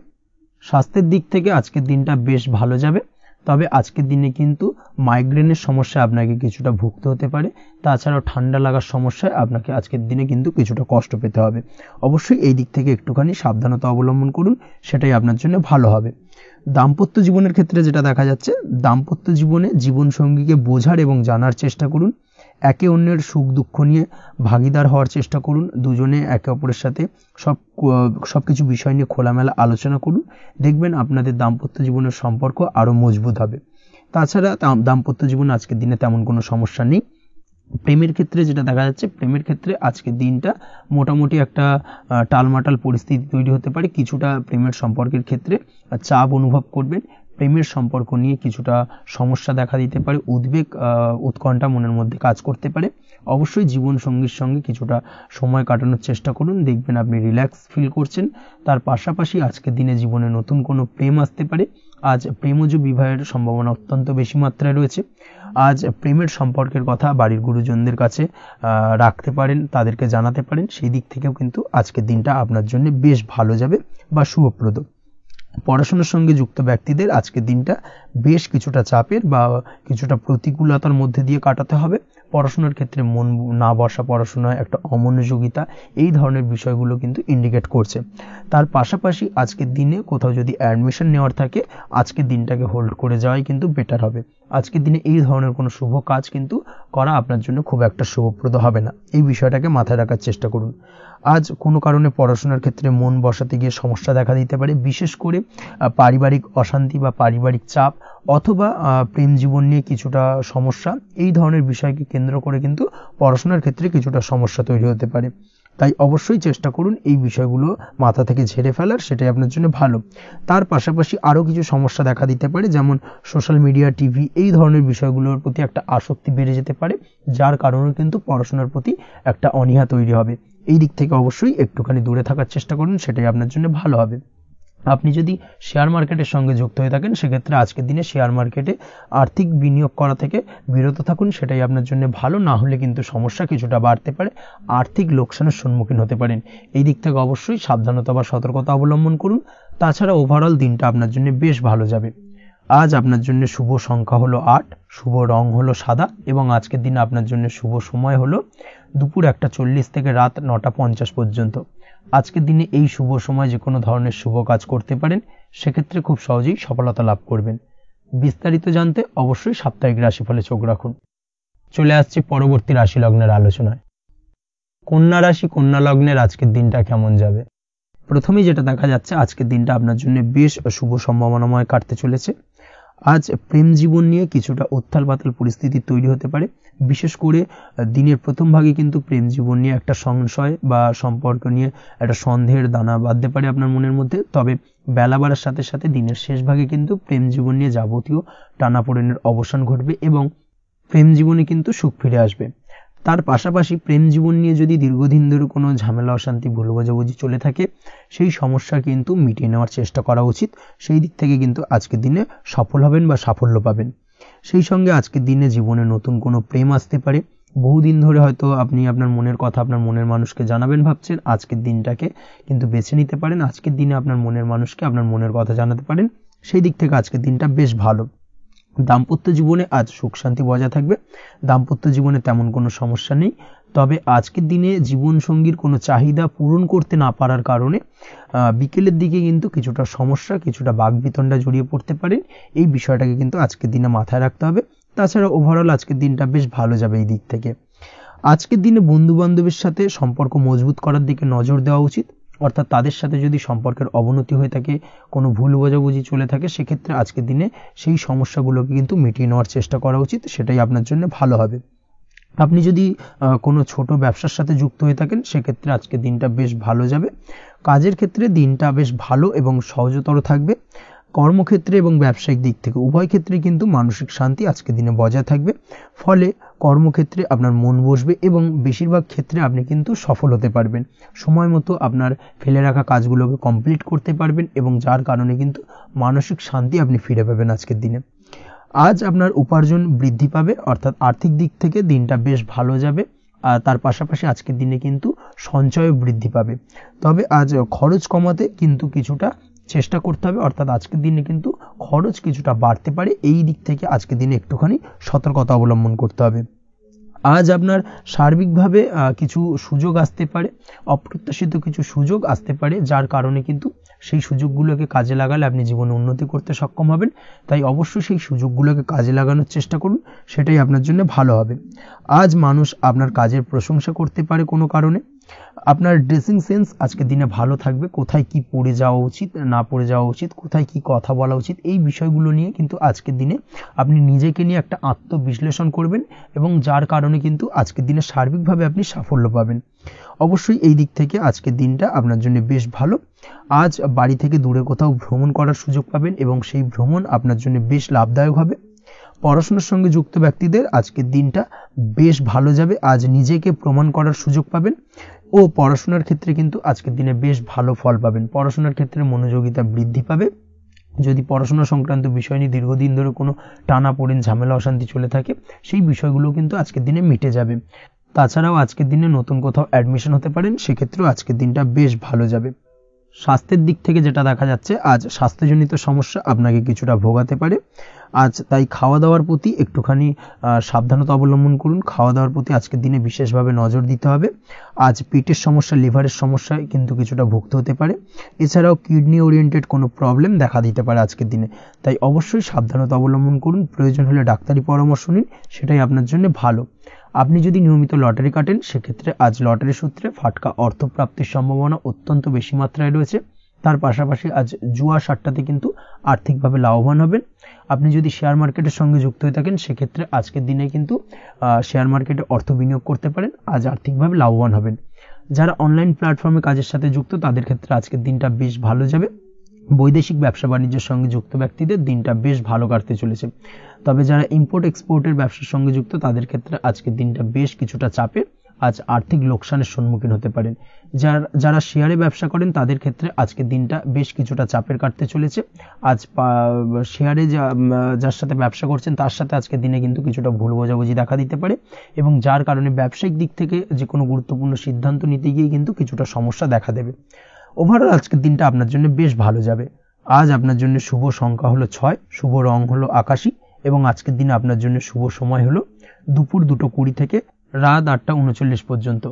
স্বাস্থ্যের দিক থেকে আজকের দিনটা বেশ ভালো যাবে, তবে আজকের দিনে কিন্তু মাইগ্রেনের সমস্যা আপনাকে কিছুটা ভুগতে হতে পারে। তাছাড়াও ঠান্ডা লাগার সমস্যায় আপনাকে আজকের দিনে কিন্তু কিছুটা কষ্ট পেতে হবে। অবশ্যই এই দিক থেকে একটুখানি সাবধানতা অবলম্বন করুন, সেটাই আপনার জন্য ভালো হবে। দাম্পত্য জীবনের ক্ষেত্রে যেটা দেখা যাচ্ছে, দাম্পত্য জীবনে জীবনসঙ্গীকে বোঝার এবং জানার চেষ্টা করুন। একে অন্যের সুখ দুঃখ নিয়ে ভাগিদার হওয়ার চেষ্টা করুন। দুজনে একে অপরের সাথে সবকিছু বিষয় নিয়ে খোলামেলা আলোচনা করুন। দেখবেন আপনাদের দাম্পত্য জীবনের সম্পর্ক আরো মজবুত হবে। তাছাড়া দাম্পত্য জীবনে আজকের দিনে তেমন কোনো সমস্যা নেই। প্রেমের ক্ষেত্রে যেটা দেখা যাচ্ছে, প্রেমের ক্ষেত্রে আজকের দিনটা মোটামুটি একটা টালমাটাল পরিস্থিতি তৈরি হতে পারে। কিছুটা প্রেমের সম্পর্কের ক্ষেত্রে চাপ অনুভব করবেন। প্রেমের সম্পর্ক নিয়ে কিছুটা সমস্যা দেখা দিতে পারে, উদ্বেগ উৎকণ্ঠা মনের মধ্যে কাজ করতে পারে। অবশ্যই জীবন সঙ্গীর সঙ্গে কিছুটা সময় কাটানোর চেষ্টা করুন, দেখবেন আপনি রিল্যাক্স ফিল করছেন। তার পাশাপাশি আজকের দিনে জীবনে নতুন কোনো প্রেম আসতে পারে। আজ প্রেমজ বিবাহের সম্ভাবনা অত্যন্ত বেশি মাত্রায় রয়েছে। আজ প্রেমের সম্পর্কের কথা বাড়ির গুরুজনদের কাছে রাখতে পারেন, তাদেরকে জানাতে পারেন, সেই দিক থেকেও কিন্তু আজকের দিনটা আপনার জন্য বেশ ভালো যাবে বা শুভপ্রদ। পড়াশোনার সঙ্গে যুক্ত ব্যক্তিদের আজকের দিনটা বেশ কিছুটা চাপের বা কিছুটা প্রতিকূলতার মধ্যে দিয়ে কাটাতে হবে। পড়াশোনার ক্ষেত্রে মন না বসা, পড়াশোনায় একটা অমনোযোগিতা, এই ধরনের বিষয়গুলো কিন্তু ইন্ডিকেট করছে। তার পাশাপাশি আজকের দিনে কোথাও যদি অ্যাডমিশন নেওয়ার থাকে, আজকের দিনটাকে হোল্ড করে যাওয়াই কিন্তু বেটার হবে। আজকের দিনে এই ধরনের কোনো শুভ কাজ কিন্তু করা আপনার জন্য খুব একটা শুভপ্রদ হবে না, এই বিষয়টাকে মাথায় রাখার চেষ্টা করুন। আজ কোনো কারণে পড়াশোনার ক্ষেত্রে মন বসাতে গিয়ে সমস্যা দেখা দিতে পারে, বিশেষ করে পারিবারিক অশান্তি বা পারিবারিক চাপ অথবা প্রেম জীবন নিয়ে কিছুটা সমস্যা, এই ধরনের বিষয়কে কেন্দ্র করে কিন্তু পড়াশোনার ক্ষেত্রে কিছুটা সমস্যা তৈরি হতে পারে। তাই অবশ্যই চেষ্টা করুন এই বিষয়গুলো মাথা থেকে ঝেড়ে ফেলার, সেটাই আপনার জন্য ভালো। তার পাশাপাশি আরও কিছু সমস্যা দেখা দিতে পারে, যেমন সোশ্যাল মিডিয়া, টিভি, এই ধরনের বিষয়গুলোর প্রতি একটা আসক্তি বেড়ে যেতে পারে, যার কারণে কিন্তু পড়াশোনার প্রতি একটা অনীহা তৈরি হবে। এই দিক থেকে অবশ্যই একটুখানি দূরে থাকার চেষ্টা করুন, সেটাই আপনার জন্য ভালো হবে। আপনি যদি শেয়ার মার্কেটের সঙ্গে যুক্ত হয়ে থাকেন, সেক্ষেত্রে আজকের দিনে শেয়ার মার্কেটে আর্থিক বিনিয়োগ করা থেকে বিরত থাকুন, সেটাই আপনার জন্য ভালো। না হলে কিন্তু সমস্যা কিছুটা বাড়তে পারে, আর্থিক লোকসানের সম্মুখীন হতে পারেন। এই দিক থেকে অবশ্যই সাবধানতা বা সতর্কতা অবলম্বন করুন। তাছাড়া ওভারঅল দিনটা আপনার জন্য বেশ ভালো যাবে। আজ আপনার জন্য শুভ সংখ্যা হলো 8, শুভ রং হলো সাদা এবং আজকের দিনে আপনার জন্য শুভ সময় হলো দুপুর 1:40 থেকে রাত 9:50 পর্যন্ত। আজকের দিনে এই শুভ সময় যে কোনো ধরনের শুভ কাজ করতে পারেন, সেক্ষেত্রে খুব সহজেই সফলতা লাভ করবেন। বিস্তারিত জানতে অবশ্যই সাপ্তাহিক রাশিফলে চোখ রাখুন। চলে আসছে পরবর্তী রাশি লগ্নের আলোচনায়। কন্যা রাশি, কন্যা লগ্নের আজকের দিনটা কেমন যাবে? প্রথমেই যেটা দেখা যাচ্ছে, আজকের দিনটা আপনার জন্য বেশ শুভ সম্ভাবনাময় কাটতে চলেছে। আজ প্রেম জীবন নিয়ে কিছুটা উত্থাল পাতাল পরিস্থিতি তৈরি হতে পারে, বিশেষ করে দিনের প্রথম ভাগে কিন্তু প্রেম জীবন নিয়ে একটা সংশয় বা সম্পর্ক নিয়ে একটা সন্দেহের দানা বাঁধতে পারে আপনার মনের মধ্যে। তবে বেলা বাড়ার সাথে সাথে দিনের শেষ ভাগে কিন্তু প্রেম জীবন নিয়ে যাবতীয় টানাপোড়েনের অবসান ঘটবে এবং প্রেম জীবনে কিন্তু সুখ ফিরে আসবে। তার পাশাপাশি প্রেম জীবন নিয়ে যদি দীর্ঘদিন ধরে কোনো ঝামেলা অশান্তি ভুল বোঝাবুঝি চলে থাকে, সেই সমস্যা কিন্তু মিটিয়ে নেওয়ার চেষ্টা করা উচিত। সেই দিক থেকে কিন্তু আজকের দিনে সফল হবেন বা সাফল্য পাবেন। সেই সঙ্গে আজকের দিনে জীবনে নতুন কোনো প্রেম আসতে পারে, বহুদিন ধরে হয়তো আপনি আপনার মনের কথা আপনার মনের মানুষকে জানাবেন ভাবছেন, আজকের দিনটাকে কিন্তু বেছে নিতে পারেন। আজকের দিনে আপনার মনের মানুষকে আপনার মনের কথা জানাতে পারেন, সেই দিক থেকে আজকের দিনটা বেশ ভালো। দাম্পত্য জীবনে আজ সুখ শান্তি বজায় থাকবে, দাম্পত্য জীবনে তেমন কোনো সমস্যা নেই। তবে আজকের দিনে জীবনসঙ্গীর কোনো চাহিদা পূরণ করতে না পারার কারণে বিকেলের দিকে কিন্তু কিছুটা সমস্যা, কিছুটা বাকবিতণ্ডা জড়িয়ে পড়তে পারেন। এই বিষয়টাকে কিন্তু আজকের দিনে মাথায় রাখতে হবে। তাছাড়া ওভারঅল আজকের দিনটা বেশ ভালো যাবে এই দিক থেকে। আজকের দিনে বন্ধু বান্ধবের সাথে সম্পর্ক মজবুত করার দিকে নজর দেওয়া উচিত, অর্থাৎ তাদের সাথে যদি সম্পর্কের অবনতি হয়ে থাকে, কোনো ভুল বোঝাবুঝি চলে থাকে, সেক্ষেত্রে আজকের দিনে সেই সমস্যাগুলোকে কিন্তু মিটিয়ে নেওয়ার চেষ্টা করা উচিত, সেটাই আপনার জন্য ভালো হবে। আপনি যদি কোনো ছোট ব্যবসার সাথে যুক্ত হয়ে থাকেন, সেক্ষেত্রে আজকের দিনটা বেশ ভালো যাবে। কাজের ক্ষেত্রে দিনটা বেশ ভালো এবং সহজতর থাকবে। কর্মক্ষেত্রে এবং ব্যবসায়িক দিক থেকে উভয় ক্ষেত্রে কিন্তু মানসিক শান্তি আজকের দিনে বজায় থাকবে। ফলে কর্মক্ষেত্রে আপনার মন বসবে এবং বেশিরভাগ ক্ষেত্রে আপনি কিন্তু সফল হতে পারবেন। সময় মতো আপনার ফেলে রাখা কাজগুলোকে কমপ্লিট করতে পারবেন এবং যার কারণে কিন্তু মানসিক শান্তি আপনি ফিরে পাবেন আজকের দিনে। আজ আপনার উপার্জন বৃদ্ধি পাবে, অর্থাৎ আর্থিক দিক থেকে দিনটা বেশ ভালো যাবে। আর তার পাশাপাশি আজকের দিনে কিন্তু সঞ্চয় বৃদ্ধি পাবে। তবে আজ খরচ কমাতে কিন্তু কিছুটা চেষ্টা করতে হবে, অর্থাৎ আজকের দিনে কিন্তু খরচ কিছুটা বাড়তে পারে। এই দিক থেকে আজকের দিনে একটুখানি সতর্কতা অবলম্বন করতে হবে। আজ আপনার সার্বিকভাবে কিছু সুযোগ আসতে পারে, অপ্রত্যাশিত কিছু সুযোগ আসতে পারে, যার কারণে কিন্তু সেই সুযোগগুলোকে কাজে লাগালে আপনি জীবনে উন্নতি করতে সক্ষম হবেন। তাই অবশ্যই সেই সুযোগগুলোকে কাজে লাগানোর চেষ্টা করুন, সেটাই আপনার জন্য ভালো হবে। আজ মানুষ আপনার কাজের প্রশংসা করতে পারে কোনো কারণে। আপনার ড্রেসিং সেন্স আজকের দিনে ভালো থাকবে, কোথায় কি পরে যাওয়া উচিত না পরে যাওয়া উচিত, কোথায় কি কথা বলা উচিত, এই বিষয়গুলো নিয়ে কিন্তু আজকের দিনে আপনি নিজেকে নিয়ে একটা আত্মবিশ্লেষণ করবেন এবং যার কারণে কিন্তু আজকের দিনে সার্বিকভাবে আপনি সাফল্য পাবেন। অবশ্যই এই দিক থেকে আজকের দিনটা আপনার জন্য বেশ ভালো। আজ বাড়ি থেকে দূরে কোথাও ভ্রমণ করার সুযোগ পাবেন এবং সেই ভ্রমণ আপনার জন্য বেশ লাভদায়ক হবে। পড়াশোনার সঙ্গে যুক্ত ব্যক্তিদের আজকের দিনটা বেশ ভালো যাবে। আজ নিজেকে প্রমাণ করার সুযোগ পাবেন ও পড়াশোনার ক্ষেত্রে কিন্তু আজকের দিনে বেশ ভালো ফল পাবেন। পড়াশোনার ক্ষেত্রে মনোযোগিতা বৃদ্ধি পাবে। যদি পড়াশোনা সংক্রান্ত বিষয় নিয়ে দীর্ঘদিন ধরে কোনো টানাপোড়েন ঝামেলা অশান্তি চলে থাকে, সেই বিষয়গুলো কিন্তু আজকের দিনে মিটে যাবে। তাছাড়াও আজকের দিনে নতুন কোথাও অ্যাডমিশন হতে পারেন, সেক্ষেত্রেও আজকের দিনটা বেশ ভালো যাবে। স্বাস্থ্যের দিক থেকে যেটা দেখা যাচ্ছে, আজ স্বাস্থ্যজনিত সমস্যা আপনাকে কিছুটা ভোগাতে পারে। আজ তাই খাওয়া দাওয়ার প্রতি একটুখানি সাবধানতা অবলম্বন করুন। খাওয়া দাওয়ার প্রতি আজকের দিনে বিশেষভাবে নজর দিতে হবে। আজ পেটের সমস্যা, লিভারের সমস্যায় কিন্তু কিছুটা ভুগতে হতে পারে। এছাড়াও কিডনি ওরিয়েন্টেড কোনো প্রবলেম দেখা দিতে পারে আজকের দিনে, তাই অবশ্যই সাবধানতা অবলম্বন করুন। প্রয়োজন হলে ডাক্তারি পরামর্শ নিন, সেটাই আপনার জন্য ভালো। আপনি যদি নিয়মিত লটারি কাটেন, সেক্ষেত্রে আজ লটারি সূত্রে ফাটকা অর্থপ্রাপ্তির সম্ভাবনা অত্যন্ত বেশি মাত্রায় রয়েছে। তার পাশাপাশি আজ জুয়া সাট্টাতে কিন্তু আর্থিকভাবে লাভবান হবেন। আপনি যদি শেয়ার মার্কেটের সঙ্গে যুক্ত হয়ে থাকেন, সেক্ষেত্রে আজকের দিনে কিন্তু শেয়ার মার্কেটে অর্থ বিনিয়োগ করতে পারেন, আজ আর্থিকভাবে লাভবান হবেন। যারা অনলাইন প্ল্যাটফর্মে কাজের সাথে যুক্ত, তাদের ক্ষেত্রে আজকের দিনটা বেশ ভালো যাবে। বৈদেশিক ব্যবসা বাণিজ্যের সঙ্গে যুক্ত ব্যক্তিদের দিনটা বেশ ভালো কাটতে চলেছে। তবে যারা ইম্পোর্ট এক্সপোর্টের ব্যবসার সঙ্গে যুক্ত, তাদের ক্ষেত্রে আজকের দিনটা বেশ কিছুটা চাপের। আজ আর্থিক লোকসানের সম্মুখীন হতে পারেন। যারা শেয়ারে ব্যবসা করেন, তাদের ক্ষেত্রে আজকের দিনটা বেশ কিছুটা চাপের কাটতে চলেছে। আজ শেয়ারে যার সাথে ব্যবসা করছেন, তার সাথে আজকের দিনে কিন্তু কিছুটা ভুল বোঝাবুঝি দেখা দিতে পারে এবং যার কারণে ব্যবসায়িক দিক থেকে যে কোনো গুরুত্বপূর্ণ সিদ্ধান্ত নিতে গিয়ে কিন্তু কিছুটা সমস্যা দেখা দেবে। ওভারঅল আজকের দিনটা আপনার জন্য বেশ ভালো যাবে। আজ আপনার জন্য শুভ সংখ্যা হলো 6, শুভ রং হলো আকাশী এবং আজকের দিনে আপনার জন্য শুভ সময় হলো দুপুর 2:20 থেকে রাত 8:39 পর্যন্ত।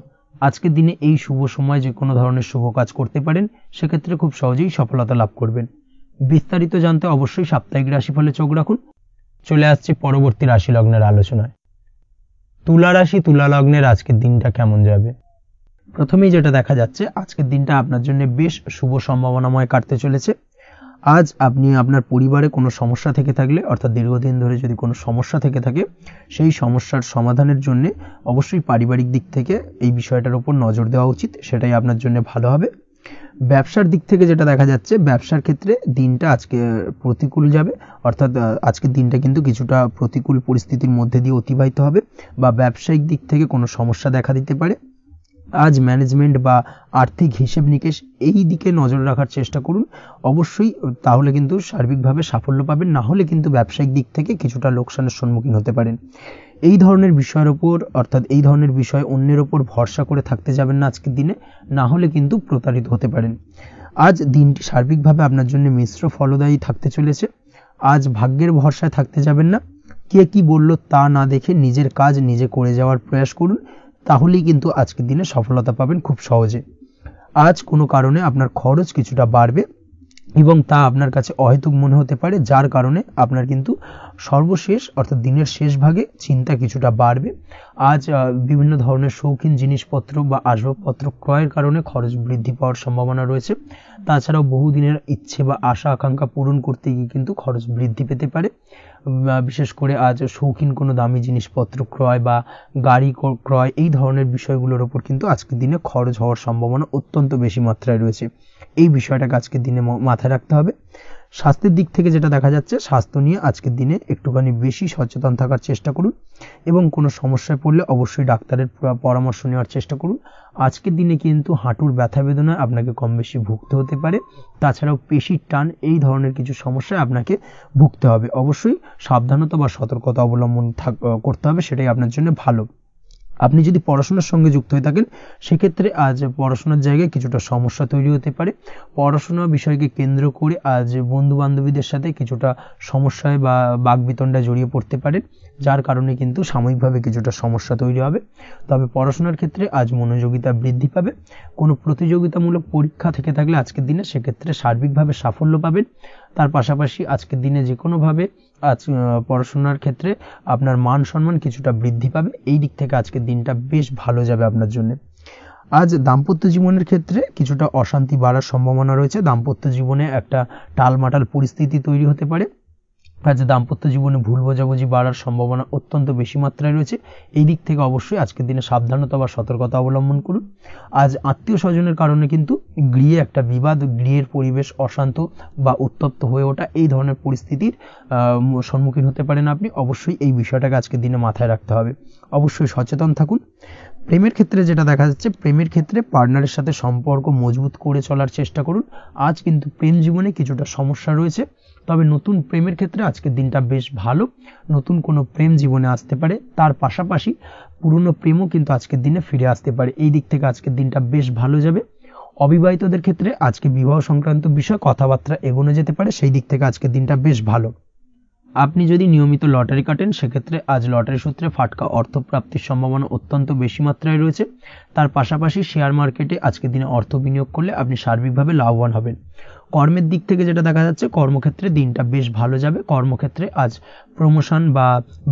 আজকের দিনে এই শুভ সময় যে কোনো ধরনের শুভ কাজ করতে পারেন, সেক্ষেত্রে খুব সহজেই সফলতা লাভ করবেন। বিস্তারিত জানতে অবশ্যই সাপ্তাহিক রাশিফলে চোখ রাখুন। চলে আসছে পরবর্তী রাশি লগ্নের আলোচনায়। তুলা রাশি, তুলা লগ্নের আজকের দিনটা কেমন যাবে? প্রথমেই যেটা দেখা যাচ্ছে, আজকের দিনটা আপনার জন্য বেশ শুভ সম্ভাবনাময় কাটতে চলেছে। আজ আপনি আপনার পরিবারে কোনো সমস্যা থেকে থাকলে, অর্থাৎ দীর্ঘদিন ধরে যদি কোনো সমস্যা থেকে থাকে, সেই সমস্যার সমাধানের জন্য অবশ্যই পারিবারিক দিক থেকে এই বিষয়টার উপর নজর দেওয়া উচিত, সেটাই আপনার জন্য ভালো হবে। ব্যবসার দিক থেকে যেটা দেখা যাচ্ছে, ব্যবসার ক্ষেত্রে দিনটা আজকে প্রতিকূল যাবে, অর্থাৎ আজকের দিনটা কিন্তু কিছুটা প্রতিকূল পরিস্থিতির মধ্যে দিয়ে অতিবাহিত হবে বা ব্যবসায়িক দিক থেকে কোনো সমস্যা দেখা দিতে পারে। আজ ম্যানেজমেন্ট বা আর্থিক হিসেব নিকেশ এই দিকে নজর রাখার চেষ্টা করুন অবশ্যই, তাহলে কিন্তু সার্বিকভাবে সাফল্য পাবেন। না হলে কিন্তু ব্যবসায়িক দিক থেকে কিছুটা লোকসানের সম্মুখীন হতে পারেন। এই ধরনের বিষয়ের উপর অর্থাৎ এই ধরনের বিষয় অন্যের উপর ভরসা করে থাকতে যাবেন না আজকের দিনে, না হলে কিন্তু প্রতারিত হতে পারেন। আজ দিনটি সার্বিকভাবে আপনার জন্য মিশ্র ফলদায়ী থাকতে চলেছে। আজ ভাগ্যের ভরসায় থাকতে যাবেন না, কে কি বলল তা না দেখে নিজের কাজ নিজে করে যাওয়ার প্রয়াস করুন, তাহলেই কিন্তু আজকের দিনে সফলতা পাবেন খুব সহজে। আজ কোনো কারণে আপনার খরচ কিছুটা বাড়বে এবং তা আপনার কাছে অহেতুক মনে হতে পারে, যার কারণে আপনার কিন্তু সর্বশেষ অর্থাৎ দিনের শেষ ভাগে চিন্তা কিছুটা বাড়বে। আজ বিভিন্ন ধরনের শৌখিন জিনিসপত্র বা আসবাবপত্র ক্রয়ের কারণে খরচ বৃদ্ধি পাওয়ার সম্ভাবনা রয়েছে। তাছাড়াও বহুদিনের ইচ্ছে বা আশা আকাঙ্ক্ষা পূরণ করতে গিয়ে কিন্তু খরচ বৃদ্ধি পেতে পারে। বিশেষ করে আজ শৌখিন কোনো দামি জিনিসপত্র ক্রয় বা গাড়ি ক্রয় এই ধরনের বিষয়গুলোর উপর কিন্তু আজকের দিনে খরচ হওয়ার সম্ভাবনা অত্যন্ত বেশি মাত্রায় রয়েছে। এই বিষয়টাকে আজকের দিনে মাথায় রাখতে হবে। স্বাস্থ্যের দিক থেকে যেটা দেখা যাচ্ছে, স্বাস্থ্য নিয়ে আজকের দিনে একটুখানি বেশি সচেতন থাকার চেষ্টা করুন এবং কোনো সমস্যায় পড়লে অবশ্যই ডাক্তারের পরামর্শ নেওয়ার চেষ্টা করুন। আজকের দিনে কিন্তু হাঁটুর ব্যথা বেদনায় আপনাকে কম বেশি ভুগতে হতে পারে। তাছাড়াও পেশির টান এই ধরনের কিছু সমস্যায় আপনাকে ভুগতে হবে। অবশ্যই সাবধানতা বা সতর্কতা অবলম্বন করতে হবে, সেটাই আপনার জন্য ভালো। আপনি যদি পড়াশোনার সঙ্গে যুক্ত হয়ে থাকেন, সেক্ষেত্রে আজ পড়াশোনার জায়গায় কিছুটা সমস্যা তৈরি হতে পারে। পড়াশোনা বিষয়কে কেন্দ্র করে আজ বন্ধু বান্ধবীদের সাথে কিছুটা সমস্যায় বা বাকবিতণ্ডায় জড়িয়ে পড়তে পারেন, যার কারণে কিন্তু সাময়িকভাবে কিছুটা সমস্যা তৈরি হবে। তবে পড়াশোনার ক্ষেত্রে আজ মনোযোগিতা বৃদ্ধি পাবে। কোনো প্রতিযোগিতামূলক পরীক্ষা থেকে থাকলে আজকের দিনে সেক্ষেত্রে সার্বিকভাবে সাফল্য পাবেন। তার পাশাপাশি আজকের দিনে যে কোনোভাবে আজ পড়াশোনার ক্ষেত্রে আপনার মান সম্মান কিছুটা বৃদ্ধি পাবে। এই দিক থেকে আজকের দিনটা বেশ ভালো যাবে আপনার জন্য। আজ দাম্পত্য জীবনের ক্ষেত্রে কিছুটা অশান্তি বাড়ার সম্ভাবনা রয়েছে। দাম্পত্য জীবনে একটা টালমাটাল পরিস্থিতি তৈরি হতে পারে। আজ দাম্পত্য জীবনে ভুল বোঝাবুঝি বাড়ার সম্ভাবনা অত্যন্ত বেশি মাত্রায় রয়েছে। এই দিক থেকে অবশ্যই আজকের দিনে সাবধানতা বা সতর্কতা অবলম্বন করুন। আজ আত্মীয় স্বজনের কারণে কিন্তু গৃহে একটা বিবাদ, গৃহের পরিবেশ অশান্ত বা উত্তপ্ত হয়ে ওঠা এই ধরনের পরিস্থিতির সম্মুখীন হতে পারেন আপনি। অবশ্যই এই বিষয়টাকে আজকের দিনে মাথায় রাখতে হবে। অবশ্যই সচেতন থাকুন। প্রেমের ক্ষেত্রে যেটা দেখা যাচ্ছে, প্রেমের ক্ষেত্রে পার্টনারের সাথে সম্পর্ক মজবুত করে চলার চেষ্টা করুন। আজ কিন্তু প্রেম জীবনে কিছুটা সমস্যা রয়েছে, তবে নতুন প্রেমের ক্ষেত্রে আজকের দিনটা বেশ ভালো। নতুন কোনো প্রেম জীবনে আসতে পারে, তার পাশাপাশি পুরনো প্রেমও কিন্তু আজকের দিনে ফিরে আসতে পারে। এই দিক থেকে আজকের দিনটা বেশ ভালো যাবে। অবিবাহিতদের ক্ষেত্রে আজকে বিবাহ সংক্রান্ত বিষয় কথাবার্তা এগোনো যেতে পারে, সেই দিক থেকে আজকের দিনটা বেশ ভালো। আপনি যদি নিয়মিত লটারি কাটেন, সেক্ষেত্রে আজ লটারি সূত্রে ফাটকা অর্থপ্রাপ্তির সম্ভাবনা অত্যন্ত বেশি মাত্রায় রয়েছে। তার পাশাপাশি শেয়ার মার্কেটে আজকের দিনে অর্থ বিনিয়োগ করলে আপনি সার্বিকভাবে লাভবান হবেন। কর্মের দিক থেকে যেটা দেখা যাচ্ছে, কর্মক্ষেত্রে দিনটা বেশ ভালো যাবে। কর্মক্ষেত্রে আজ প্রমোশন বা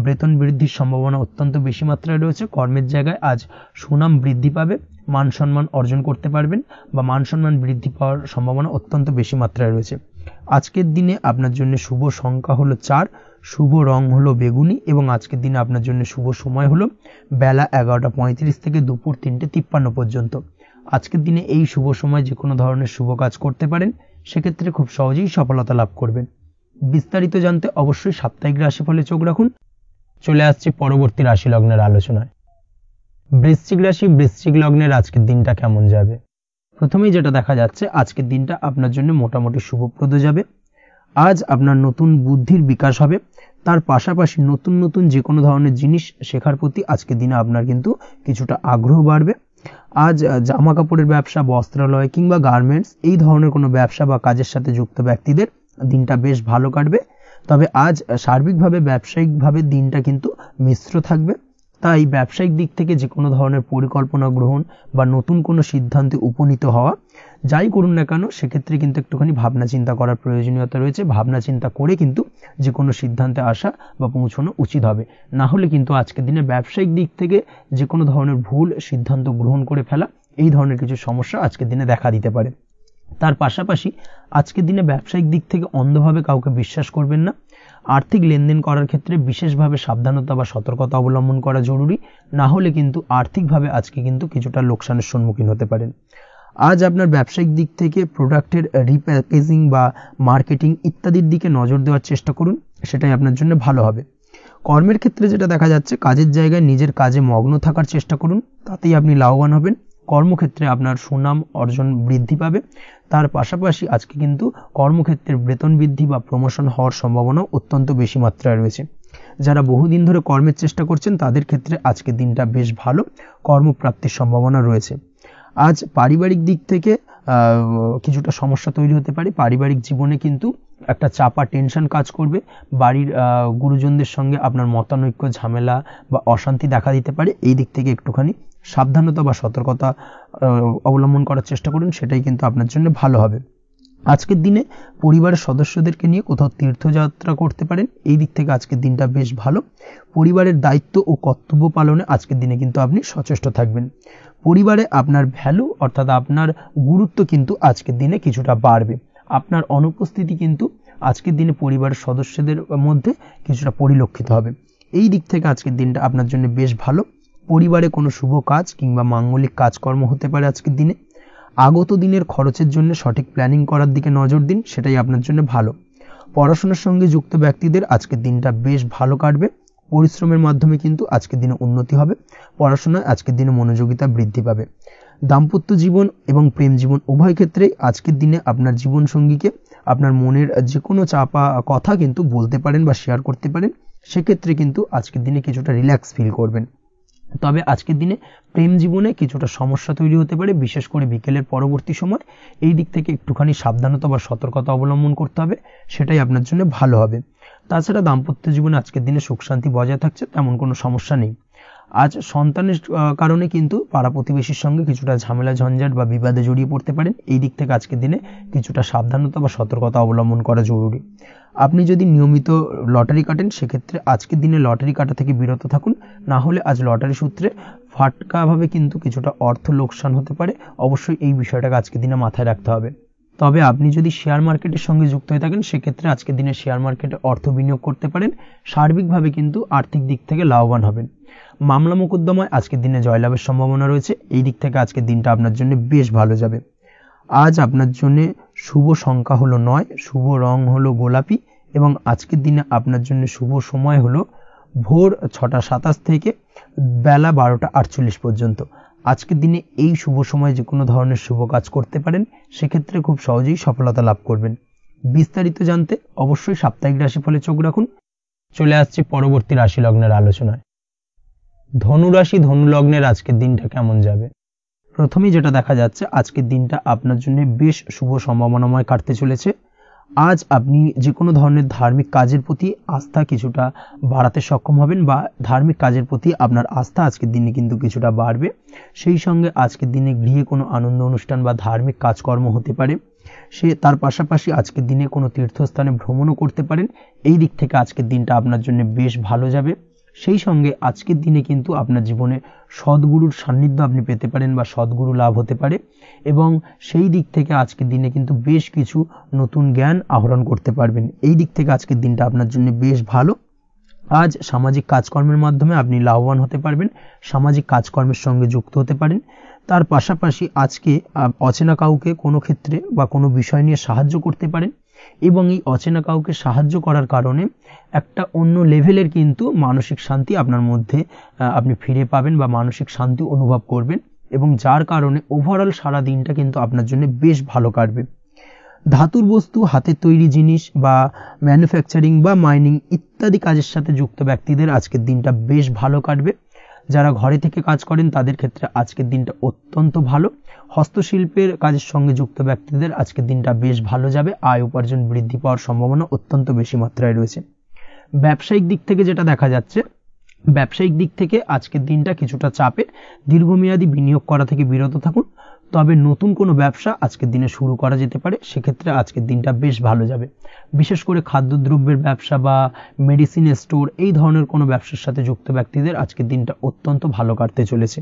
বেতন বৃদ্ধির সম্ভাবনা অত্যন্ত বেশি মাত্রায় রয়েছে। কর্মের জায়গায় আজ সুনাম বৃদ্ধি পাবে, মান সম্মান অর্জন করতে পারবেন বা মান সম্মান বৃদ্ধি পাওয়ার সম্ভাবনা অত্যন্ত বেশি মাত্রায় রয়েছে। আজকের দিনে আপনার জন্য শুভ সংখ্যা হলো 4, শুভ রং হলো বেগুনি এবং আজকের দিনে আপনার জন্য শুভ সময় হলো বেলা 11:35 থেকে দুপুর 3:53 পর্যন্ত। আজকের দিনে এই শুভ সময় যে কোনো ধরনের শুভ কাজ করতে পারেন, সেক্ষেত্রে খুব সহজেই সফলতা লাভ করবেন। বিস্তারিত জানতে অবশ্যই সাপ্তাহিক রাশিফলে চোখ রাখুন। চলে আসছে পরবর্তী রাশি লগ্নের আলোচনায়। বৃশ্চিক রাশি, বৃশ্চিক লগ্নের আজকের দিনটা কেমন যাবে? প্রথমেই যেটা দেখা যাচ্ছে, আজকের দিনটা আপনার জন্য মোটামুটি শুভপ্রদ যাবে। আজ আপনার নতুন বুদ্ধির বিকাশ হবে। তার পাশাপাশি নতুন নতুন যে কোনো ধরনের জিনিস শেখার প্রতি আজকের দিনে আপনার কিন্তু কিছুটা আগ্রহ বাড়বে। আজ জামা কাপড়ের ব্যবসা, বস্ত্রালয় কিংবা গার্মেন্টস এই ধরনের কোনো ব্যবসা বা কাজের সাথে যুক্ত ব্যক্তিদের দিনটা বেশ ভালো কাটবে। তবে আজ সার্বিকভাবে ব্যবসায়িকভাবে দিনটা কিন্তু মিশ্র থাকবে। তাই ব্যবসায়িক দিক থেকে যে কোনো ধরনের পরিকল্পনা গ্রহণ বা নতুন কোনো সিদ্ধান্তে উপনীত হওয়া, যাই করুন না কেন, সেক্ষেত্রে কিন্তু একটুখানি ভাবনা চিন্তা করার প্রয়োজনীয়তা রয়েছে। ভাবনা চিন্তা করে কিন্তু যে কোনো সিদ্ধান্তে আসা বা পৌঁছানো উচিত হবে। না হলে কিন্তু আজকের দিনে ব্যবসায়িক দিক থেকে যে কোনো ধরনের ভুল সিদ্ধান্ত গ্রহণ করে ফেলা, এই ধরনের কিছু সমস্যা আজকের দিনে দেখা দিতে পারে। তার পাশাপাশি আজকের দিনে ব্যবসায়িক দিক থেকে অন্ধভাবে কাউকে বিশ্বাস করবেন না। আর্থিক লেনদেন করার ক্ষেত্রে বিশেষভাবে সাবধানতা বা সতর্কতা অবলম্বন করা জরুরি, না হলে কিন্তু আর্থিকভাবে আজকে কিন্তু কিছুটা লোকসানের সম্মুখীন হতে পারেন। আজ আপনার ব্যবসায়িক দিক থেকে প্রোডাক্টের রিপ্যাকেজিং বা মার্কেটিং ইত্যাদির দিকে নজর দেওয়ার চেষ্টা করুন, সেটাই আপনার জন্য ভালো হবে। কর্মের ক্ষেত্রে যেটা দেখা যাচ্ছে, কাজের জায়গায় নিজের কাজে মগ্ন থাকার চেষ্টা করুন, তাতেই আপনি লাভবান হবেন। কর্মক্ষেত্রে আপনার সুনাম অর্জন বৃদ্ধি পাবে। তার পাশাপাশি আজকে কিন্তু কর্মক্ষেত্রের বেতন বৃদ্ধি বা প্রমোশন হওয়ার সম্ভাবনা অত্যন্ত বেশি মাত্রায় রয়েছে। যারা বহুদিন ধরে কর্মের চেষ্টা করছেন তাদের ক্ষেত্রে আজকের দিনটা বেশ ভালো, কর্মপ্রাপ্তির সম্ভাবনা রয়েছে। আজ পারিবারিক দিক থেকে কিছুটা সমস্যা তৈরি হতে পারে। পারিবারিক জীবনে কিন্তু একটা চাপা টেনশন কাজ করবে। বাড়ির গুরুজনদের সঙ্গে আপনার মতানৈক্য, ঝামেলা বা অশান্তি দেখা দিতে পারে। এই দিক থেকে একটুখানি সাবধানতা বা সতর্কতা অবলম্বন করার চেষ্টা করুন, সেটাই কিন্তু আপনার জন্য ভালো হবে। আজকের দিনে পরিবারের সদস্যদেরকে নিয়ে কোথাও তীর্থযাত্রা করতে পারেন। এই দিক থেকে আজকের দিনটা বেশ ভালো। পরিবারের দায়িত্ব ও কর্তব্য পালনে আজকের দিনে কিন্তু আপনি সচেষ্ট থাকবেন। পরিবারে আপনার ভ্যালু অর্থাৎ আপনার গুরুত্ব কিন্তু আজকের দিনে কিছুটা বাড়বে। আপনার অনুপস্থিতি কিন্তু আজকের দিনে পরিবারের সদস্যদের মধ্যে কিছুটা পরিলক্ষিত হবে। এই দিক থেকে আজকের দিনটা আপনার জন্য বেশ ভালো। পরিবারে কোনো শুভ কাজ কিংবা মাঙ্গলিক কাজকর্ম হতে পারে আজকের দিনে। আগত দিনের খরচের জন্য সঠিক প্ল্যানিং করার দিকে নজর দিন, সেটাই আপনার জন্য ভালো। পড়াশোনার সঙ্গে যুক্ত ব্যক্তিদের আজকের দিনটা বেশ ভালো কাটবে। পরিশ্রমের মাধ্যমে কিন্তু আজকের দিনে উন্নতি হবে। পড়াশোনায় আজকের দিনে মনোযোগিতা বৃদ্ধি পাবে। দাম্পত্য জীবন এবং প্রেম জীবন উভয় ক্ষেত্রেই আজকের দিনে আপনার জীবনসঙ্গীকে আপনার মনের যে কোনো চাপা কথা কিন্তু বলতে পারেন বা শেয়ার করতে পারেন। সেক্ষেত্রে কিন্তু আজকের দিনে কিছুটা রিল্যাক্স ফিল করবেন। তবে আজকের দিনে প্রেম জীবনে কিছুটা সমস্যা তৈরি হতে পারে, বিশেষ করে বিকেলের পরবর্তী সময়। এই দিক থেকে একটুখানি সাবধানতা বা সতর্কতা অবলম্বন করতে হবে, সেটাই আপনার জন্য ভালো হবে। তাছাড়া দাম্পত্য জীবনে আজকের দিনে সুখ শান্তি বজায় থাকছে, তেমন কোনো সমস্যা নেই। আজ সন্তানের কারণে কিন্তু পাড়া প্রতিবেশীর সঙ্গে কিছুটা ঝামেলা ঝঞ্ঝাট বা বিবাদে জড়িয়ে পড়তে পারেন। এই দিক থেকে আজকের দিনে কিছুটা সাবধানতা বা সতর্কতা অবলম্বন করা জরুরি। আপনি যদি নিয়মিত লটারি কাটেন সেক্ষেত্রে আজকের দিনে লটারি কাটা থেকে বিরত থাকুন, না হলে আজ লটারি সূত্রে ফাটকাভাবে কিন্তু কিছুটা অর্থ লোকসান হতে পারে। অবশ্যই এই বিষয়টাকে আজকের দিনে মাথায় রাখতে হবে। তবে আপনি যদি শেয়ার মার্কেটের সঙ্গে যুক্ত হয়ে থাকেন সেক্ষেত্রে আজকের দিনে শেয়ার মার্কেটে অর্থ বিনিয়োগ করতে পারেন। সার্বিকভাবে কিন্তু আর্থিক দিক থেকে লাভবান হবেন। মামলা মোকদ্দমায় আজকের দিনে জয়লাভের সম্ভাবনা রয়েছে। এই দিক থেকে আজকের দিনটা আপনার জন্য বেশ ভালো যাবে। আজ আপনার জন্য শুভ সংখ্যা হলো 9, শুভ রং হলো গোলাপি এবং আজকের দিনে আপনার জন্য শুভ সময় হলো ভোর 6টা 27 থেকে বেলা 12টা 48 পর্যন্ত। আজকের দিনে এই শুভ সময় যে কোনো ধরনের শুভ কাজ করতে পারেন, সেক্ষেত্রে খুব সহজেই সফলতা লাভ করবেন। বিস্তারিত জানতে অবশ্যই সাপ্তাহিক রাশিফলে চোখ রাখুন। চলে আসছে পরবর্তী রাশি লগ্নের আলোচনায়। ধনুরাশি ধনু লগ্নের আজকের দিনটা কেমন যাবে? প্রথমেই যেটা দেখা যাচ্ছে, আজকের দিনটা আপনার জন্য বেশ শুভ সম্ভাবনাময় কাটতে চলেছে। আজ আপনি যে কোনো ধরনের ধার্মিক কাজের প্রতি আস্থা কিছুটা বাড়াতে সক্ষম হবেন বা ধার্মিক কাজের প্রতি আপনার আস্থা আজকের দিনে কিন্তু কিছুটা বাড়বে। সেই সঙ্গে আজকের দিনে গৃহে কোনো আনন্দ অনুষ্ঠান বা ধার্মিক কাজকর্ম হতে পারে। তার পাশাপাশি আজকের দিনে কোনো তীর্থস্থানে ভ্রমণও করতে পারেন। এই দিক থেকে আজকের দিনটা আপনার জন্য বেশ ভালো যাবে। সেই সঙ্গে আজকের দিনে কিন্তু আপনার জীবনে সদ্গুরুর সান্নিধ্য আপনি পেতে পারেন বা সদ্গুরু লাভ হতে পারে এবং সেই দিক থেকে আজকের দিনে কিন্তু বেশ কিছু নতুন জ্ঞান আহরণ করতে পারবেন। এই দিক থেকে আজকের দিনটা আপনার জন্য বেশ ভালো। আজ সামাজিক কাজকর্মের মাধ্যমে আপনি লাভবান হতে পারবেন, সামাজিক কাজকর্মের সঙ্গে যুক্ত হতে পারেন। তার পাশাপাশি আজকে অচেনা কাউকে কোনো ক্ষেত্রে বা কোনো বিষয় নিয়ে সাহায্য করতে পারেন এবং এই অচেনা কাউকে সাহায্য করার কারণে একটা অন্য লেভেলের কিন্তু মানসিক শান্তি আপনার মধ্যে আপনি ফিরে পাবেন বা মানসিক শান্তি অনুভব করবেন এবং যার কারণে ওভারঅল সারা দিনটা কিন্তু আপনার জন্য বেশ ভালো কাটবে। ধাতুর বস্তু, হাতের তৈরি জিনিস বা ম্যানুফ্যাকচারিং বা মাইনিং ইত্যাদি কাজের সাথে যুক্ত ব্যক্তিদের আজকের দিনটা বেশ ভালো কাটবে। যারা ঘরে থেকে কাজ করেন তাদের ক্ষেত্রে আজকের দিনটা অত্যন্ত ভালো। হস্তশিল্পের কাজের সঙ্গে যুক্ত ব্যক্তিদের আজকের দিনটা বেশ ভালো যাবে। আয় উপার্জন বৃদ্ধি পাওয়ার সম্ভাবনা অত্যন্ত বেশি মাত্রায় রয়েছে। ব্যবসায়িক দিক থেকে যেটা দেখা যাচ্ছে, ব্যবসায়িক দিক থেকে আজকের দিনটা কিছুটা চাপের। দীর্ঘমেয়াদী বিনিয়োগ করা থেকে বিরত থাকুন। তবে নতুন কোনো ব্যবসা আজকের দিনে শুরু করা যেতে পারে, সেক্ষেত্রে আজকের দিনটা বেশ ভালো যাবে। বিশেষ করে খাদ্যদ্রব্যের ব্যবসা বা মেডিসিন স্টোর এই ধরনের কোনো ব্যবসার সাথে যুক্ত ব্যক্তিদের আজকের দিনটা অত্যন্ত ভালো কাটতে চলেছে।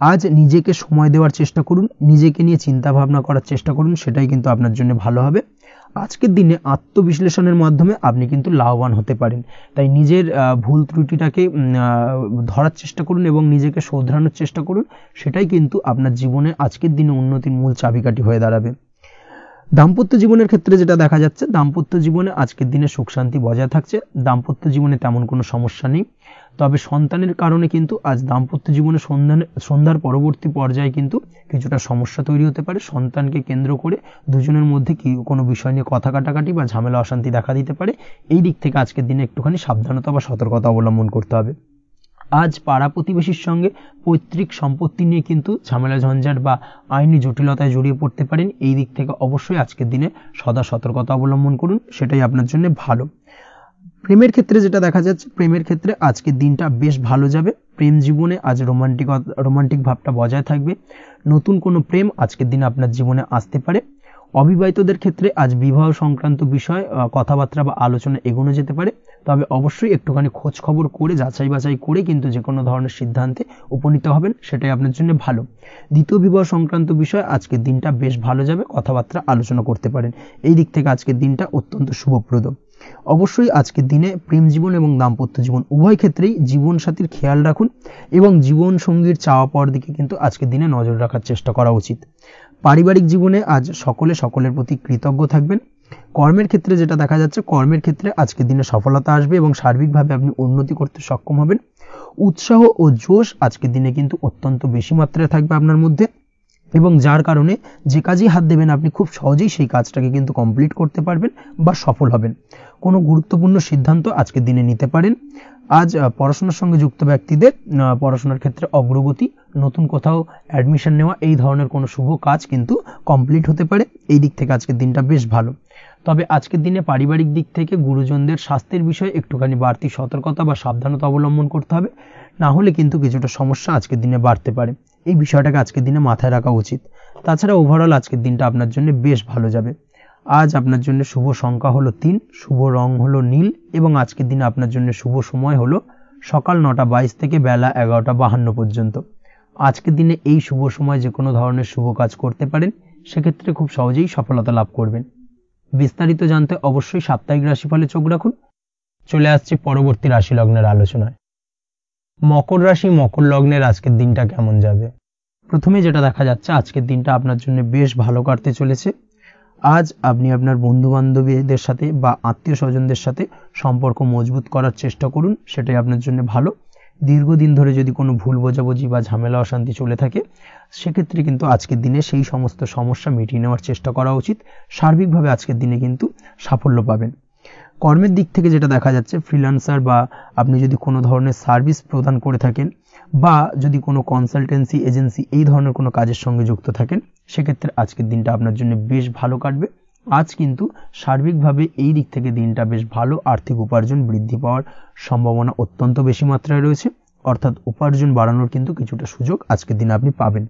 আজ নিজেকে সময় দেওয়ার চেষ্টা করুন, নিজেকে নিয়ে চিন্তা ভাবনা করার চেষ্টা করুন, সেটাই কিন্তু আপনার জন্য ভালো হবে। আজকের দিনে আত্মবিশ্লেষণের মাধ্যমে আপনি কিন্তু লাভবান হতে পারেন। তাই নিজের ভুল ত্রুটিটাকে ধরার চেষ্টা করুন এবং নিজেকে শোধরানোর চেষ্টা করুন, সেটাই কিন্তু আপনার জীবনে আজকের দিনে উন্নতির মূল চাবিকাঠি হয়ে দাঁড়াবে। দাম্পত্য জীবনের ক্ষেত্রে যেটা দেখা যাচ্ছে, দাম্পত্য জীবনে আজকের দিনে সুখ শান্তি বজায় থাকছে। দাম্পত্য জীবনে তেমন কোনো সমস্যা নেই। তবে সন্তানের কারণে কিন্তু আজ দাম্পত্য জীবনে সন্ধ্যার পরবর্তী পর্যায়ে কিন্তু কিছুটা সমস্যা তৈরি হতে পারে। সন্তানকে কেন্দ্র করে দুজনের মধ্যে কি কোনো বিষয় নিয়ে কথা কাটাকাটি বা ঝামেলা অশান্তি দেখা দিতে পারে। এই দিক থেকে আজকের দিনে একটুখানি সাবধানতা বা সতর্কতা অবলম্বন করতে হবে। আজ পাড়া প্রতিবেশীর সঙ্গে পৈতৃক সম্পত্তি নিয়ে কিন্তু ঝামেলা ঝঞ্ঝাট বা আইনি জটিলতায় জড়িয়ে পড়তে পারেন। এই দিক থেকে অবশ্যই আজকের দিনে সদা সতর্কতা অবলম্বন করুন, সেটাই আপনার জন্য ভালো। প্রেমের ক্ষেত্রে যেটা দেখা যাচ্ছে, প্রেমের ক্ষেত্রে আজকের দিনটা বেশ ভালো যাবে। প্রেম জীবনে আজ রোমান্টিক ভাবটা বজায় থাকবে। নতুন কোনো প্রেম আজকের দিনে আপনার জীবনে আসতে পারে। অবিবাহিতদের ক্ষেত্রে আজ বিবাহ সংক্রান্ত বিষয় কথাবার্তা বা আলোচনা এগোনো যেতে পারে, তবে অবশ্যই একটুখানি খোঁজ খবর করে যাচাই বাছাই করে কিন্তু যে কোনো ধরনের সিদ্ধান্তে উপনীত হবেন, সেটাই আপনার জন্য ভালো। দ্বিতীয় বিবাহ সংক্রান্ত বিষয় আজকের দিনটা বেশ ভালো যাবে, কথাবার্তা আলোচনা করতে পারেন। এই দিক থেকে আজকের দিনটা অত্যন্ত শুভপ্রদ। অবশ্যই আজকের দিনে প্রেম জীবন এবং দাম্পত্য জীবন উভয় ক্ষেত্রেই জীবনসাথীর খেয়াল রাখুন এবং জীবন সঙ্গীর চাওয়া পাওয়ার দিকে কিন্তু আজকের দিনে নজর রাখার চেষ্টা করা উচিত। পারিবারিক জীবনে আজ সকলের প্রতি কৃতজ্ঞ থাকবেন। কর্মের ক্ষেত্রে যেটা দেখা যাচ্ছে, কর্মের ক্ষেত্রে আজকের দিনে সফলতা আসবে এবং সার্বিকভাবে আপনি উন্নতি করতে সক্ষম হবেন। উৎসাহ ও জোশ আজকের দিনে কিন্তু অত্যন্ত বেশি মাত্রায় থাকবে আপনার মধ্যে, এবং যার কারণে যে কাজেই হাত দেবেন আপনি খুব সহজেই সেই কাজটাকে কিন্তু কমপ্লিট করতে পারবেন বা সফল হবেন। কোনো গুরুত্বপূর্ণ সিদ্ধান্ত আজকের দিনে নিতে পারেন। আজ পড়াশোনার সঙ্গে যুক্ত ব্যক্তিদের পড়াশোনার ক্ষেত্রে অগ্রগতি, নতুন কোথাও অ্যাডমিশন নেওয়া, এই ধরনের কোনো শুভ কাজ কিন্তু কমপ্লিট হতে পারে। এই দিক থেকে আজকের দিনটা বেশ ভালো। তবে আজকের দিনে পারিবারিক দিক থেকে গুরুজনদের স্বাস্থ্যের বিষয়ে একটুখানি বাড়তি সতর্কতা বা সাবধানতা অবলম্বন করতে হবে, না হলে কিন্তু কিছুটা সমস্যা আজকের দিনে বাড়তে পারে। এই বিষয়টাকে আজকের দিনে মাথায় রাখা উচিত। তাছাড়া ওভারঅল আজকের দিনটা আপনার জন্য বেশ ভালো যাবে। আজ আপনার জন্য শুভ সংখ্যা হলো 3, শুভ রং হলো নীল, এবং আজকের দিনে আপনার জন্য শুভ সময় হলো সকাল 9:22 থেকে বেলা 11:52 পর্যন্ত। আজকের দিনে এই শুভ সময় যে কোনো ধরনের শুভ কাজ করতে পারেন, সেক্ষেত্রে খুব সহজেই সফলতা লাভ করবেন। বিস্তারিত জানতে অবশ্যই সাপ্তাহিক রাশিফলে চোখ রাখুন। চলে আসছে পরবর্তী রাশি লগ্নের আলোচনায়। মকর রাশি মকর লগ্নের আজকের দিনটা কেমন যাবে? প্রথমে যেটা দেখা যাচ্ছে, আজকের দিনটা আপনার জন্য বেশ ভালো কাটতে চলেছে। আজ আপনি আপনার বন্ধু বান্ধবীদের সাথে বা আত্মীয় স্বজনদের সাথে সম্পর্ক মজবুত করার চেষ্টা করুন, সেটাই আপনার জন্য ভালো। দীর্ঘদিন ধরে যদি কোনো ভুল বোঝাবুঝি বা ঝামেলা অশান্তি চলে থাকে, সেক্ষেত্রে কিন্তু আজকের দিনে সেই সমস্ত সমস্যা মিটিয়ে নেওয়ার চেষ্টা করা উচিত। সার্বিকভাবে আজকের দিনে কিন্তু সাফল্য পাবেন। কর্মের দিক থেকে যেটা দেখা যাচ্ছে, ফ্রিল্যান্সার বা আপনি যদি কোনো ধরনের সার্ভিস প্রদান করে থাকেন বা যদি কোনো কনসালটেন্সি এজেন্সি এই ধরনের কোনো কাজের সঙ্গে যুক্ত থাকেন, সেক্ষেত্রে আজকের দিনটা আপনার জন্য বেশ ভালো কাটবে। আজ কিন্তু সার্বিকভাবে এই দিক থেকে দিনটা বেশ ভালো। আর্থিক উপার্জন বৃদ্ধি পাওয়ার সম্ভাবনা অত্যন্ত বেশি মাত্রায় রয়েছে, অর্থাৎ উপার্জন বাড়ানোর কিন্তু কিছুটা সুযোগ আজকের দিনে আপনি পাবেন।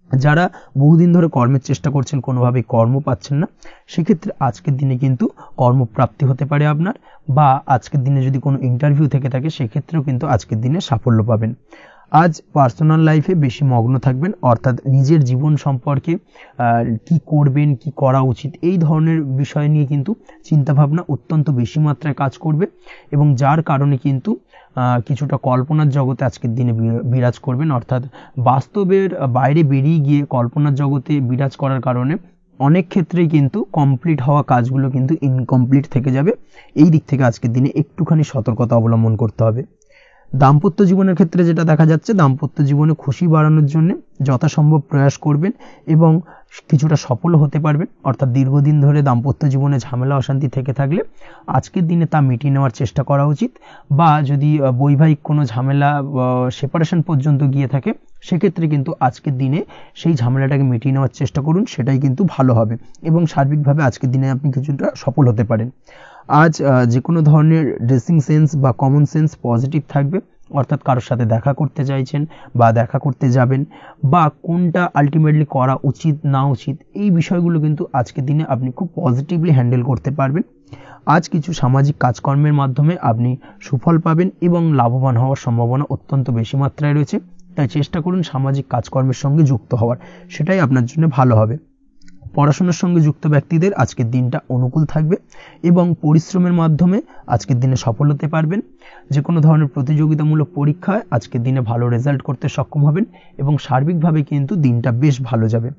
যারা বহুদিন ধরে কর্মের চেষ্টা করছেন, কোনোভাবেই কর্ম পাচ্ছেন না, সেক্ষেত্রে আজকের দিনে কিন্তু কর্মপ্রাপ্তি হতে পারে আপনার, বা আজকের দিনে যদি কোনো ইন্টারভিউ থেকে থাকে, সেক্ষেত্রেও কিন্তু আজকের দিনে সাফল্য পাবেন। আজ পার্সোনাল লাইফে বেশি মগ্ন থাকবেন, অর্থাৎ নিজের জীবন সম্পর্কে কি করবেন, কি করা উচিত, এই ধরনের বিষয় নিয়ে কিন্তু চিন্তাভাবনা অত্যন্ত বেশি মাত্রায় কাজ করবে, এবং যার কারণে কিন্তু কিছুটা কল্পনার জগতে আজকের দিনে বিরাজ করবেন, অর্থাৎ বাস্তবের বাইরে বেরিয়ে গিয়ে কল্পনার জগতে বিরাজ করার কারণে অনেক ক্ষেত্রেই কিন্তু কমপ্লিট হওয়া কাজগুলো কিন্তু ইনকমপ্লিট থেকে যাবে। এই দিক থেকে আজকের দিনে একটুখানি সতর্কতা অবলম্বন করতে হবে। দাম্পত্য জীবনের ক্ষেত্রে যেটা দেখা যাচ্ছে, দাম্পত্য জীবনে খুশি বাড়ানোর জন্য যথাসম্ভব প্রয়াস করবেন এবং কিছুটা সফল হতে পারবেন, অর্থাৎ দীর্ঘদিন ধরে দাম্পত্য জীবনে ঝামেলা অশান্তি থেকে থাকলে আজকের দিনে তা মিটিয়ে নেওয়ার চেষ্টা করা উচিত, বা যদি বৈবাহিক কোনো ঝামেলা সেপারেশন পর্যন্ত গিয়ে থাকে, সেক্ষেত্রে কিন্তু আজকের দিনে সেই ঝামেলাটাকে মিটিয়ে নেওয়ার চেষ্টা করুন, সেটাই কিন্তু ভালো হবে এবং সার্বিকভাবে আজকের দিনে আপনি কিছুটা সফল হতে পারেন। আজ যে কোনো ধরনের ড্রেসিং সেন্স বা কমন সেন্স পজিটিভ থাকবে, অর্থাৎ কারোর সাথে দেখা করতে চাইছেন বা দেখা করতে যাবেন, বা কোনটা আলটিমেটলি করা উচিত না উচিত, এই বিষয়গুলো কিন্তু আজকের দিনে আপনি খুব পজিটিভলি হ্যান্ডেল করতে পারবেন। আজ কিছু সামাজিক কাজকর্মের মাধ্যমে আপনি সুফল পাবেন এবং লাভবান হওয়ার সম্ভাবনা অত্যন্ত বেশি মাত্রায় রয়েছে, তাই চেষ্টা করুন সামাজিক কাজকর্মের সঙ্গে যুক্ত হওয়ার, সেটাই আপনার জন্য ভালো হবে। পড়াশোনার সঙ্গে যুক্ত ব্যক্তিদের আজকের দিনটা অনুকূল থাকবে এবং পরিশ্রমের মাধ্যমে আজকের দিনে সফল হতে পারবেন। যে কোনো ধরনের প্রতিযোগিতামূলক পরীক্ষায় আজকের দিনে ভালো রেজাল্ট করতে সক্ষম হবেন এবং সার্বিকভাবে কিন্তু দিনটা বেশ ভালো যাবে।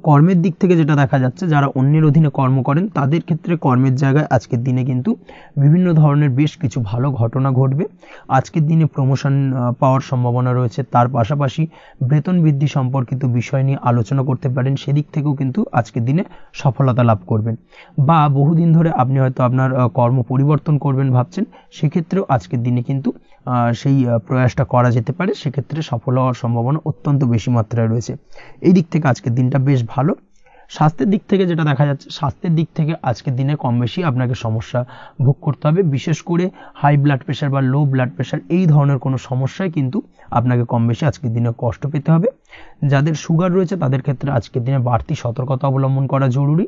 কর্মের দিক থেকে যেটা দেখা যাচ্ছে, যারা অন্যের অধীনে কর্ম করেন তাদের ক্ষেত্রে কর্মের জায়গায় আজকের দিনে কিন্তু বিভিন্ন ধরনের বেশ কিছু ভালো ঘটনা ঘটবে। আজকের দিনে প্রমোশন পাওয়ার সম্ভাবনা রয়েছে। তার পাশাপাশি বেতন বৃদ্ধি সম্পর্কিত বিষয় নিয়ে আলোচনা করতে পারেন, সেদিক থেকেও কিন্তু আজকের দিনে সফলতা লাভ করবেন। বা বহুদিন ধরে আপনি হয়তো আপনার কর্ম পরিবর্তন করবেন ভাবছেন, সেক্ষেত্রেও আজকের দিনে কিন্তু সেই প্রয়াসটা করা যেতে পারে। সেক্ষেত্রে সফল হওয়ার সম্ভাবনা অত্যন্ত বেশি মাত্রায় রয়েছে। এই দিক থেকে আজকের দিনটা বেশ ভালো। স্বাস্থ্যের দিক থেকে যেটা দেখা যাচ্ছে, স্বাস্থ্যের দিক থেকে আজকের দিনে কম বেশি আপনাকে সমস্যা ভোগ করতে হবে। বিশেষ করে হাই ব্লাড প্রেশার বা লো ব্লাড প্রেশার এই ধরনের কোনো সমস্যায় কিন্তু আপনাকে কম বেশি আজকের দিনে কষ্ট পেতে হবে। যাদের সুগার রয়েছে তাদের ক্ষেত্রে আজকের দিনে বাড়তি সতর্কতা অবলম্বন করা জরুরি।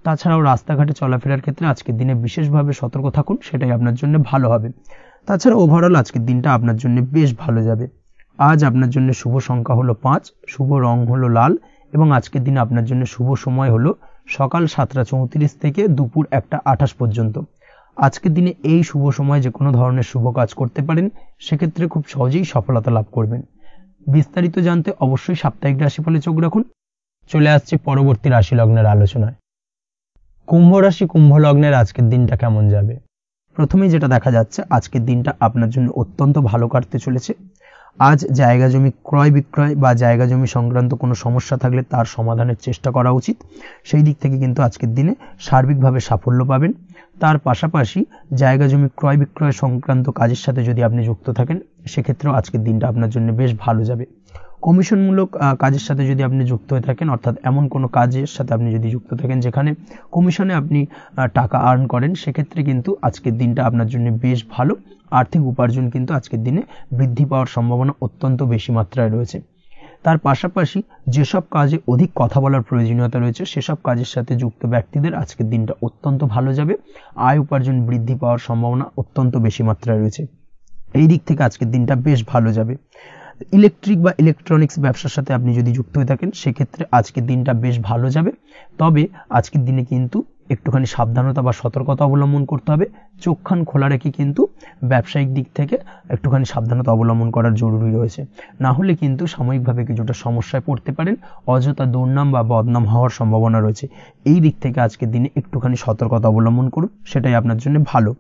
তাছাড়াও রাস্তাঘাটে চলাফেরার ক্ষেত্রে আজকের দিনে বিশেষভাবে সতর্ক থাকুন, সেটাই আপনার জন্য ভালো হবে। তাছাড়া ওভারঅল আজকের দিনটা আপনার জন্য বেশ ভালো যাবে। আজ আপনার জন্য শুভ সংখ্যা হলো 5, শুভ রং হলো লাল, এবং আজকের দিনে আপনার জন্য শুভ সময় হলো সকাল 7:34 থেকে দুপুর 1:28 পর্যন্ত। আজকের দিনে এই শুভ সময় যে কোনো ধরনের শুভ কাজ করতে পারেন, সেক্ষেত্রে খুব সহজেই সফলতা লাভ করবেন। বিস্তারিত জানতে অবশ্যই সাপ্তাহিক রাশিফলে চোখ রাখুন। চলে আসছে পরবর্তী রাশি লগ্নের আলোচনায়। কুম্ভ রাশি, কুম্ভ লগ্নের আজকের দিনটা কেমন যাবে? প্রথমেই যেটা দেখা যাচ্ছে, আজকের দিনটা আপনার জন্য অত্যন্ত ভালো কাটতে চলেছে। আজ জায়গা জমি ক্রয় বিক্রয় বা জায়গা জমি সংক্রান্ত কোনো সমস্যা থাকলে তার সমাধানের চেষ্টা করা উচিত। সেই দিক থেকে কিন্তু আজকের দিনে সার্বিকভাবে সাফল্য পাবেন। তার পাশাপাশি জায়গা জমি ক্রয় বিক্রয় সংক্রান্ত কাজের সাথে যদি আপনি যুক্ত থাকেন, সেক্ষেত্রেও আজকের দিনটা আপনার জন্য বেশ ভালো যাবে। কমিশনমূলক কাজের সাথে যদি আপনি যুক্ত হয়ে থাকেন, অর্থাৎ এমন কোনো কাজের সাথে আপনি যদি যুক্ত থাকেন যেখানে কমিশনে আপনি টাকা আর্ন করেন, সেক্ষেত্রে কিন্তু আজকের দিনটা আপনার জন্য বেশ ভালো। আর্থিক উপার্জন কিন্তু আজকের দিনে বৃদ্ধি পাওয়ার সম্ভাবনা অত্যন্ত বেশি মাত্রায় রয়েছে। তার পাশাপাশি যেসব কাজে অধিক কথা বলার প্রয়োজনীয়তা রয়েছে, সেসব কাজের সাথে যুক্ত ব্যক্তিদের আজকের দিনটা অত্যন্ত ভালো যাবে। আয় উপার্জন বৃদ্ধি পাওয়ার সম্ভাবনা অত্যন্ত বেশি মাত্রায় রয়েছে। এই দিক থেকে আজকের দিনটা বেশ ভালো যাবে। ইলেকট্রিক বা ইলেকট্রনিক্স ব্যবসার সাথে আপনি যদি যুক্ত হয়ে থাকেন, সেক্ষেত্রে আজকের দিনটা বেশ ভালো যাবে। তবে আজকের দিনে কিন্তু একটুখানি সাবধানতা বা সতর্কতা অবলম্বন করতে হবে। চোখ কান খোলা রেখে কিন্তু ব্যবসায়িক দিক থেকে একটুখানি সাবধানতা অবলম্বন করার জরুরি রয়েছে। না হলে কিন্তু সাময়িকভাবে কিছুটা সমস্যায় পড়তে পারেন, অযথা দুর্নাম বা বদনাম হওয়ার সম্ভাবনা রয়েছে। এই দিক থেকে আজকের দিনে একটুখানি সতর্কতা অবলম্বন করুন, সেটাই আপনার জন্য ভালো।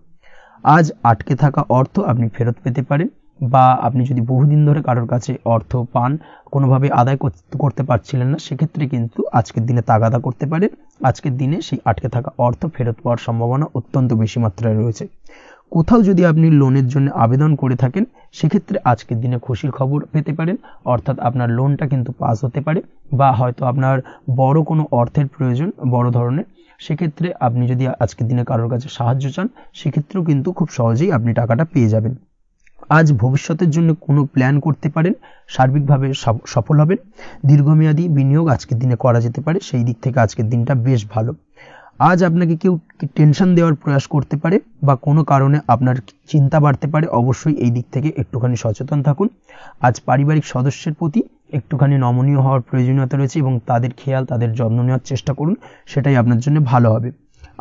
আজ আটকে থাকা অর্থ আপনি ফেরত পেতে পারেন, বা আপনি যদি বহুদিন ধরে কারোর কাছে অর্থ পান, কোনোভাবে আদায় করতে পারছিলেন না, সেক্ষেত্রে কিন্তু আজকের দিনে তাগাদা করতে পারেন। আজকের দিনে সেই আটকে থাকা অর্থ ফেরত পাওয়ার সম্ভাবনা অত্যন্ত বেশি মাত্রায় রয়েছে। কোথাও যদি আপনি লোনের জন্য আবেদন করে থাকেন, সেক্ষেত্রে আজকের দিনে খুশির খবর পেতে পারেন, অর্থাৎ আপনার লোনটা কিন্তু পাস হতে পারে। বা হয়তো আপনার বড় কোনো অর্থের প্রয়োজন, বড় ধরনের, সেক্ষেত্রে আপনি যদি আজকের দিনে কারোর কাছে সাহায্য চান, সেক্ষেত্রেও কিন্তু খুব সহজেই আপনি টাকাটা পেয়ে যাবেন। আজ ভবিষ্যতের জন্য কোনো প্ল্যান করতে পারেন, সার্বিকভাবে সফল হবেন। দীর্ঘমেয়াদী বিনিয়োগ আজকের দিনে করা যেতে পারে, সেই দিক থেকে আজকের দিনটা বেশ ভালো। আজ আপনাকে কেউ টেনশন দেওয়ার প্রয়াস করতে পারে, বা কোনো কারণে আপনার চিন্তা বাড়তে পারে। অবশ্যই এই দিক থেকে একটুখানি সচেতন থাকুন। আজ পারিবারিক সদস্যের প্রতি একটুখানি নমনীয় হওয়ার প্রয়োজনীয়তা রয়েছে, এবং তাদের খেয়াল, তাদের যত্ন নেওয়ার চেষ্টা করুন, সেটাই আপনার জন্য ভালো হবে।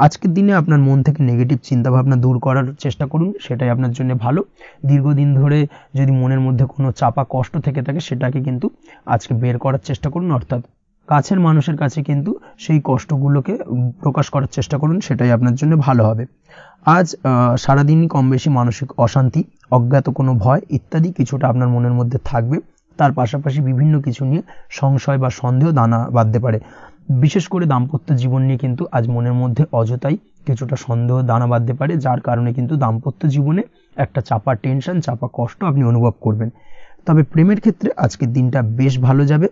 আজকের দিনে আপনার মন থেকে নেগেটিভ চিন্তাভাবনা দূর করার চেষ্টা করুন, সেটাই আপনার জন্য ভালো। দীর্ঘদিন ধরে যদি মনের মধ্যে কোনো চাপা কষ্ট থেকে থাকে, সেটাকে কিন্তু আজকে বের করার চেষ্টা করুন, অর্থাৎ কাছের মানুষের কাছে কিন্তু সেই কষ্টগুলোকে প্রকাশ করার চেষ্টা করুন, সেটাই আপনার জন্য ভালো হবে। আজ সারাদিনই কম বেশি মানসিক অশান্তি, অজ্ঞাত কোনো ভয় ইত্যাদি কিছুটা আপনার মনের মধ্যে থাকবে। তার পাশাপাশি বিভিন্ন কিছু নিয়ে সংশয় বা সন্দেহ দানা বাঁধতে পারে। বিশেষ করে দাম্পত্য জীবন নিয়ে কিন্তু আজ মনের মধ্যে অযথাই কিছুটা সন্দেহ দানা বাঁধতে পারে, যার কারণে কিন্তু দাম্পত্য জীবনে একটা চাপা টেনশন, চাপা কষ্ট আপনি অনুভব করবেন। তবে প্রেমের ক্ষেত্রে আজকের দিনটা বেশ ভালো যাবে।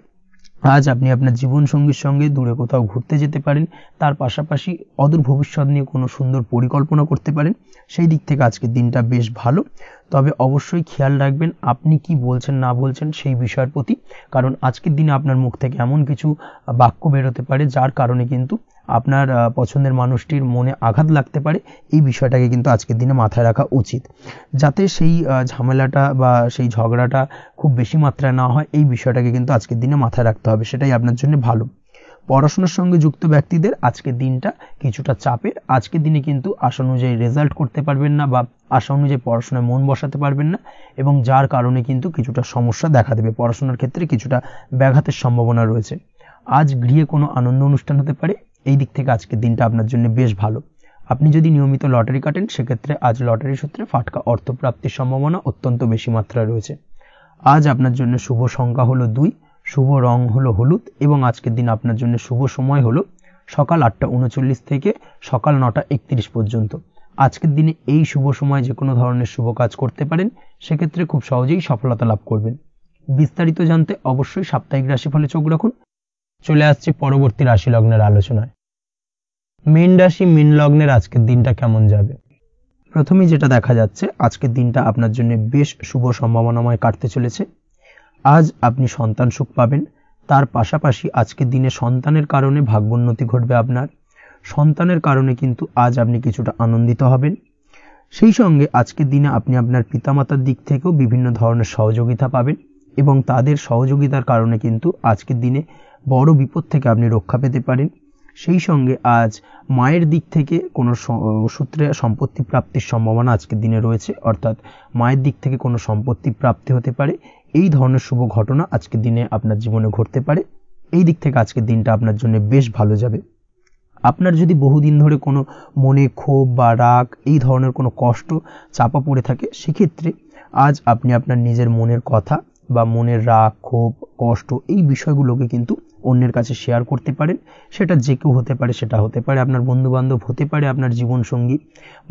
আজ আপনি আপনার জীবনসঙ্গীর সঙ্গে দূরে কোথাও ঘুরতে যেতে পারেন। তার পাশাপাশি অদূর ভবিষ্যৎ নিয়ে কোনো সুন্দর পরিকল্পনা করতে পারেন। সেই দিক থেকে আজকের দিনটা বেশ ভালো। তবে অবশ্যই খেয়াল রাখবেন আপনি কি বলছেন না বলছেন সেই বিষয়ের প্রতি, কারণ আজকের দিনে আপনার মুখ থেকে এমন কিছু বাক্য বেরোতে পারে যার কারণে কিন্তু আপনার পছন্দের মানুষটির মনে আঘাত লাগতে পারে। এই বিষয়টাকে কিন্তু আজকের দিনে মাথায় রাখা উচিত, যাতে সেই ঝামেলাটা বা সেই ঝগড়াটা খুব বেশি মাত্রায় না হয়। এই বিষয়টাকে কিন্তু আজকের দিনে মাথায় রাখতে হবে, সেটাই আপনার জন্য ভালো। পড়াশোনার সঙ্গে যুক্ত ব্যক্তিদের আজকের দিনটা কিছুটা চাপের। আজকের দিনে কিন্তু আশা অনুযায়ী রেজাল্ট করতে পারবেন না, বা আশা অনুযায়ী পড়াশোনায় মন বসাতে পারবেন না, এবং যার কারণে কিন্তু কিছুটা সমস্যা দেখা দেবে। পড়াশোনার ক্ষেত্রে কিছুটা ব্যাঘাতের সম্ভাবনা রয়েছে। আজ গৃহে কোনো আনন্দ অনুষ্ঠান হতে পারে, এই দিক থেকে আজকের দিনটা আপনার জন্য বেশ ভালো। আপনি যদি নিয়মিত লটারি কাটেন সেক্ষেত্রে আজ লটারি সূত্রে ফাটকা অর্থপ্রাপ্তির সম্ভাবনা অত্যন্ত বেশি মাত্রায় রয়েছে। আজ আপনার জন্য শুভ সংখ্যা হলো 2, শুভ রং হলো হলুদ এবং আজকের দিন আপনার জন্য শুভ সময় হলো সকাল 8:39 থেকে সকাল 9:31 পর্যন্ত। আজকের দিনে এই শুভ সময় যে কোনো ধরনের শুভ কাজ করতে পারেন, সেক্ষেত্রে খুব সহজেই সফলতা লাভ করবেন। বিস্তারিত জানতে অবশ্যই সাপ্তাহিক রাশিফলে চোখ রাখুন। চলে আসছে পরবর্তী রাশি লগ্নের আলোচনায়। মীন রাশি মীন লগ্নের আজকের দিনটা কেমন যাবে? প্রথমেই যেটা দেখা যাচ্ছে, আজকের দিনটা আপনার জন্য বেশ শুভ সম্ভাবনাময় কাটতে চলেছে। আজ আপনি সন্তান সুখ পাবেন, তার পাশাপাশি আজকের দিনে সন্তানের কারণে ভাগ্যোন্নতি ঘটবে আপনার। সন্তানের কারণে কিন্তু আজ আপনি কিছুটা আনন্দিত হবেন। সেই সঙ্গে আজকের দিনে আপনি আপনার পিতামাতার দিক থেকেও বিভিন্ন ধরনের সহযোগিতা পাবেন এবং তাদের সহযোগিতার কারণে কিন্তু আজকের দিনে বড় বিপদ থেকে আপনি রক্ষা পেতে পারেন। সেই সঙ্গে আজ মায়ের দিক থেকে কোনো সূত্রে সম্পত্তি প্রাপ্তির সম্ভাবনা আজকের দিনে রয়েছে, অর্থাৎ মায়ের দিক থেকে কোনো সম্পত্তি প্রাপ্তি হতে পারে। এই ধরনের শুভ ঘটনা আজকের দিনে আপনার জীবনে ঘটতে পারে। এই দিক থেকে আজকের দিনটা আপনার জন্য বেশ ভালো যাবে। আপনার যদি বহুদিন ধরে কোনো মনে ক্ষোভ বা রাগ এই ধরনের কোনো কষ্ট চাপা পড়ে থাকে, সেক্ষেত্রে আজ আপনি আপনার নিজের মনের কথা বা মনের রাগ ক্ষোভ কষ্ট এই বিষয়গুলোকে কিন্তু অন্যের কাছে শেয়ার করতে পারেন। সেটা যে কেউ হতে পারে, সেটা হতে পারে আপনার বন্ধু বান্ধব, হতে পারে আপনার জীবনসঙ্গী,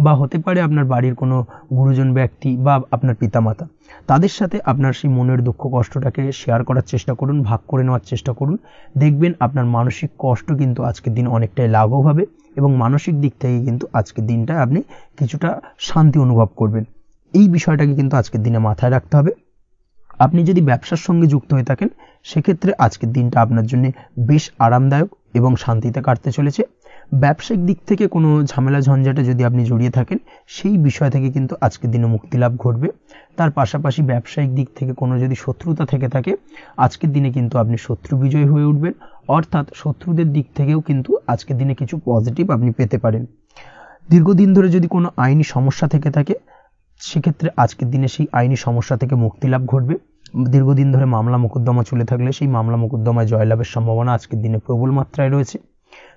বা হতে পারে আপনার বাড়ির কোনো গুরুজন ব্যক্তি বা আপনার পিতামাতা। তাদের সাথে আপনার সেই মনের দুঃখ কষ্টটাকে শেয়ার করার চেষ্টা করুন, ভাগ করে নেওয়ার চেষ্টা করুন। দেখবেন আপনার মানসিক কষ্ট কিন্তু আজকের দিন অনেকটাই লাঘব হবে এবং মানসিক দিক থেকে কিন্তু আজকের দিনটা আপনি কিছুটা শান্তি অনুভব করবেন। এই বিষয়টাকে কিন্তু আজকের দিনে মাথায় রাখতে হবে। আপনি যদি ব্যবসার সঙ্গে যুক্ত হয়ে থাকেন, সেক্ষেত্রে আজকের দিনটা আপনার জন্য বেশ আরামদায়ক এবং শান্তিতে কাটতে চলেছে। ব্যবসায়িক দিক থেকে কোনো ঝামেলা ঝঞ্ঝাটে যদি আপনি জড়িয়ে থাকেন, সেই বিষয় থেকে কিন্তু আজকের দিনে মুক্তি লাভ ঘটবে। তার পাশাপাশি ব্যবসায়িক দিক থেকে কোনো যদি শত্রুতা থেকে থাকে, আজকের দিনে কিন্তু আপনি শত্রু বিজয় হয়ে উঠবেন, অর্থাৎ শত্রুদের দিক থেকেও কিন্তু আজকের দিনে কিছু পজিটিভ আপনি পেতে পারেন। দীর্ঘদিন ধরে যদি কোনো আইনি সমস্যা থেকে থাকে, সেক্ষেত্রে আজকের দিনে সেই আইনি সমস্যা থেকে মুক্তি লাভ ঘটবে। দীর্ঘদিন ধরে মামলা মোকদ্দমা চলে থাকলে সেই মামলা মোকদ্দমায় জয়লাভের সম্ভাবনা আজকের দিনে প্রবল মাত্রায় রয়েছে।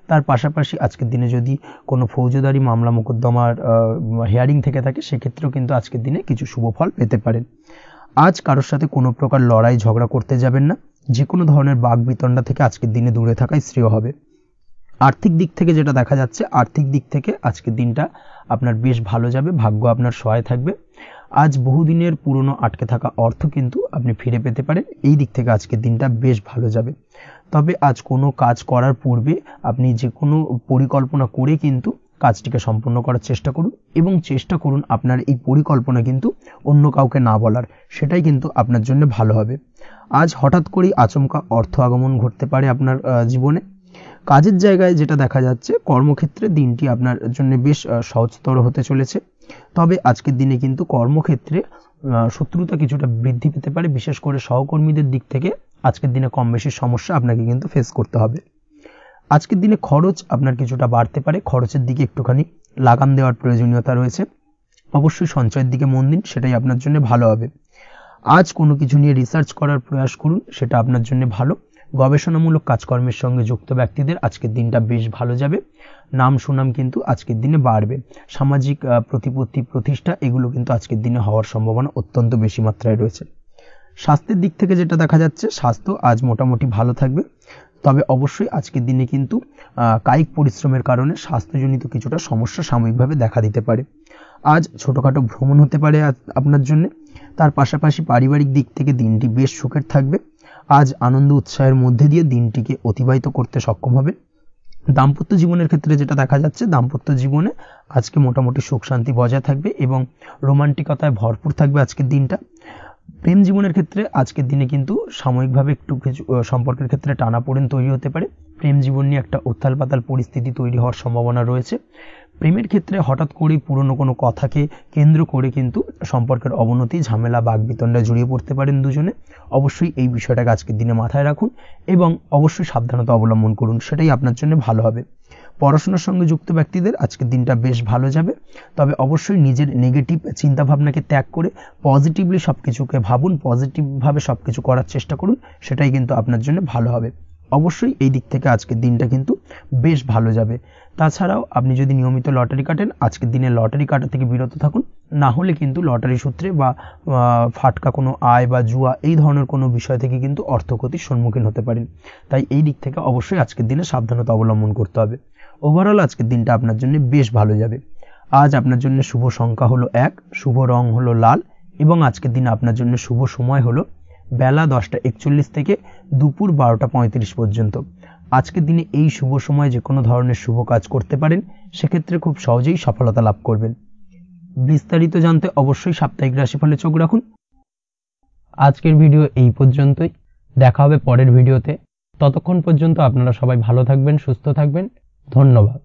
তার পাশাপাশি আজকের দিনে যদি কোনো ফৌজদারি মামলা মোকদ্দমার হিয়ারিং থেকে থাকে, সেক্ষেত্রেও কিন্তু আজকের দিনে কিছু শুভ ফল পেতে পারেন। আজ কারোর সাথে কোনো প্রকার লড়াই ঝগড়া করতে যাবেন না। যে কোনো ধরনের বাক বিতণ্ডা থেকে আজকের দিনে দূরে থাকাই শ্রেয় হবে। আর্থিক দিক থেকে যেটা দেখা যাচ্ছে, আর্থিক দিক থেকে আজকের দিনটা আপনার বেশ ভালো যাবে, ভাগ্য আপনার সহায় থাকবে। আজ বহুদিনের পুরনো আটকে থাকা অর্থ কিন্তু আপনি ফিরে পেতে পারেন। এই দিক থেকে আজকের দিনটা বেশ ভালো যাবে। তবে আজ কোনো কাজ করার পূর্বে আপনি যে কোনো পরিকল্পনা করে কিন্তু কাজটিকে সম্পন্ন করার চেষ্টা করুন এবং চেষ্টা করুন আপনার এই পরিকল্পনা কিন্তু অন্য কাউকে না বলার, সেটাই কিন্তু আপনার জন্য ভালো হবে। আজ হঠাৎ করেই আচমকা অর্থ আগমন ঘটতে পারে আপনার জীবনে। কাজের জায়গায় যেটা দেখা যাচ্ছে, কর্মক্ষেত্রে দিনটি আপনার জন্য বেশ সহজতর হতে চলেছে। তবে আজকের দিনে কিন্তু কর্মক্ষেত্রে শত্রুতা কিছুটা বৃদ্ধি পেতে পারে, বিশেষ করে সহকর্মীদের দিক থেকে আজকের দিনে কম বেশি সমস্যা আপনাকে কিন্তু ফেস করতে হবে। আজকের দিনে খরচ আপনার কিছুটা বাড়তে পারে, খরচের দিকে একটুখানি লাগাম দেওয়ার প্রয়োজনীয়তা রয়েছে। অবশ্যই সঞ্চয়ের দিকে মন দিন, সেটাই আপনার জন্য ভালো হবে। আজ কোনো কিছু নিয়ে রিসার্চ করার প্রয়াস করুন, সেটা আপনার জন্য ভালো। গবেষণামূলক কাজকর্মের সঙ্গে যুক্ত ব্যক্তিদের আজকের দিনটা বেশ ভালো যাবে। নাম সুনাম কিন্তু আজকের দিনে বাড়বে। সামাজিক প্রতিপত্তি প্রতিষ্ঠা এগুলো কিন্তু আজকের দিনে হওয়ার সম্ভাবনা অত্যন্ত বেশি মাত্রায় রয়েছে। স্বাস্থ্যের দিক থেকে যেটা দেখা যাচ্ছে, স্বাস্থ্য আজ মোটামুটি ভালো থাকবে। তবে অবশ্যই আজকের দিনে কিন্তু কায়িক পরিশ্রমের কারণে স্বাস্থ্যজনিত কিছুটা সমস্যা সাময়িকভাবে দেখা দিতে পারে। আজ ছোটোখাটো ভ্রমণ হতে পারে আপনার জন্য। তার পাশাপাশি পারিবারিক দিক থেকে দিনটি বেশ সুখের থাকবে। আজ আনন্দ উৎসাহের মধ্যে দিয়ে দিনটিকে অতিবাহিত করতে সক্ষম হবে। দাম্পত্য জীবনের ক্ষেত্রে যেটা দেখা যাচ্ছে, দাম্পত্য জীবনে আজকে মোটামুটি সুখ শান্তি বজায় থাকবে এবং রোমান্টিকতায় ভরপুর থাকবে আজকের দিনটা। প্রেম জীবনের ক্ষেত্রে আজকের দিনে কিন্তু সাময়িকভাবে একটু কিছু সম্পর্কের ক্ষেত্রে টানাপোড়েন তৈরি হতে পারে। প্রেম জীবন নিয়ে একটা উত্তাল পাতাল পরিস্থিতি তৈরি হওয়ার সম্ভাবনা রয়েছে। প্রেমের ক্ষেত্রে হঠাৎ করেই পুরনো কোনো কথাকে কেন্দ্র করে কিন্তু সম্পর্কের অবনতি, ঝামেলা, বাগবিতণ্ডায় জড়িয়ে পড়তে পারেন দুজনে। অবশ্যই এই বিষয়টাকে আজকের দিনে মাথায় রাখুন এবং অবশ্যই সাবধানতা অবলম্বন করুন, সেটাই আপনার জন্য ভালো হবে। পড়াশোনার সঙ্গে যুক্ত ব্যক্তিদের আজকের দিনটা বেশ ভালো যাবে। তবে অবশ্যই নিজের নেগেটিভ চিন্তাভাবনাকে ত্যাগ করে পজিটিভলি সব কিছুকে ভাবুন, পজিটিভভাবে সব কিছু করার চেষ্টা করুন, সেটাই কিন্তু আপনার জন্য ভালো হবে। অবশ্যই এই দিক থেকে আজকের দিনটা কিন্তু বেশ ভালো যাবে। তাছাড়াও আপনি যদি নিয়মিত লটারি কাটেন, আজকের দিনে লটারি কাটা থেকে বিরত থাকুন, না হলে কিন্তু লটারি সূত্রে বা ফাটকা কোনো আয় বা জুয়া এই ধরনের কোনো বিষয় থেকে কিন্তু অর্থক্ষতির সম্মুখীন হতে পারেন। তাই এই দিক থেকে অবশ্যই আজকের দিনে সাবধানতা অবলম্বন করতে হবে। ওভারঅল আজকের দিনটা আপনার জন্য বেশ ভালো যাবে। আজ আপনার জন্য শুভ সংখ্যা হলো 1, শুভ রং হলো লাল এবং আজকের দিনে আপনার জন্য শুভ সময় হলো বেলা 10:41 থেকে দুপুর 12:35 পর্যন্ত। আজকের দিনে এই শুভ সময় যে কোনো ধরনের শুভ কাজ করতে পারেন, সেক্ষেত্রে খুব সহজেই সফলতা লাভ করবেন। বিস্তারিত জানতে অবশ্যই সাপ্তাহিক রাশিফলে চোখ রাখুন। আজকের ভিডিও এই পর্যন্তই, দেখা হবে পরের ভিডিওতে। ততক্ষণ পর্যন্ত আপনারা সবাই ভালো থাকবেন, সুস্থ থাকবেন। ধন্যবাদ।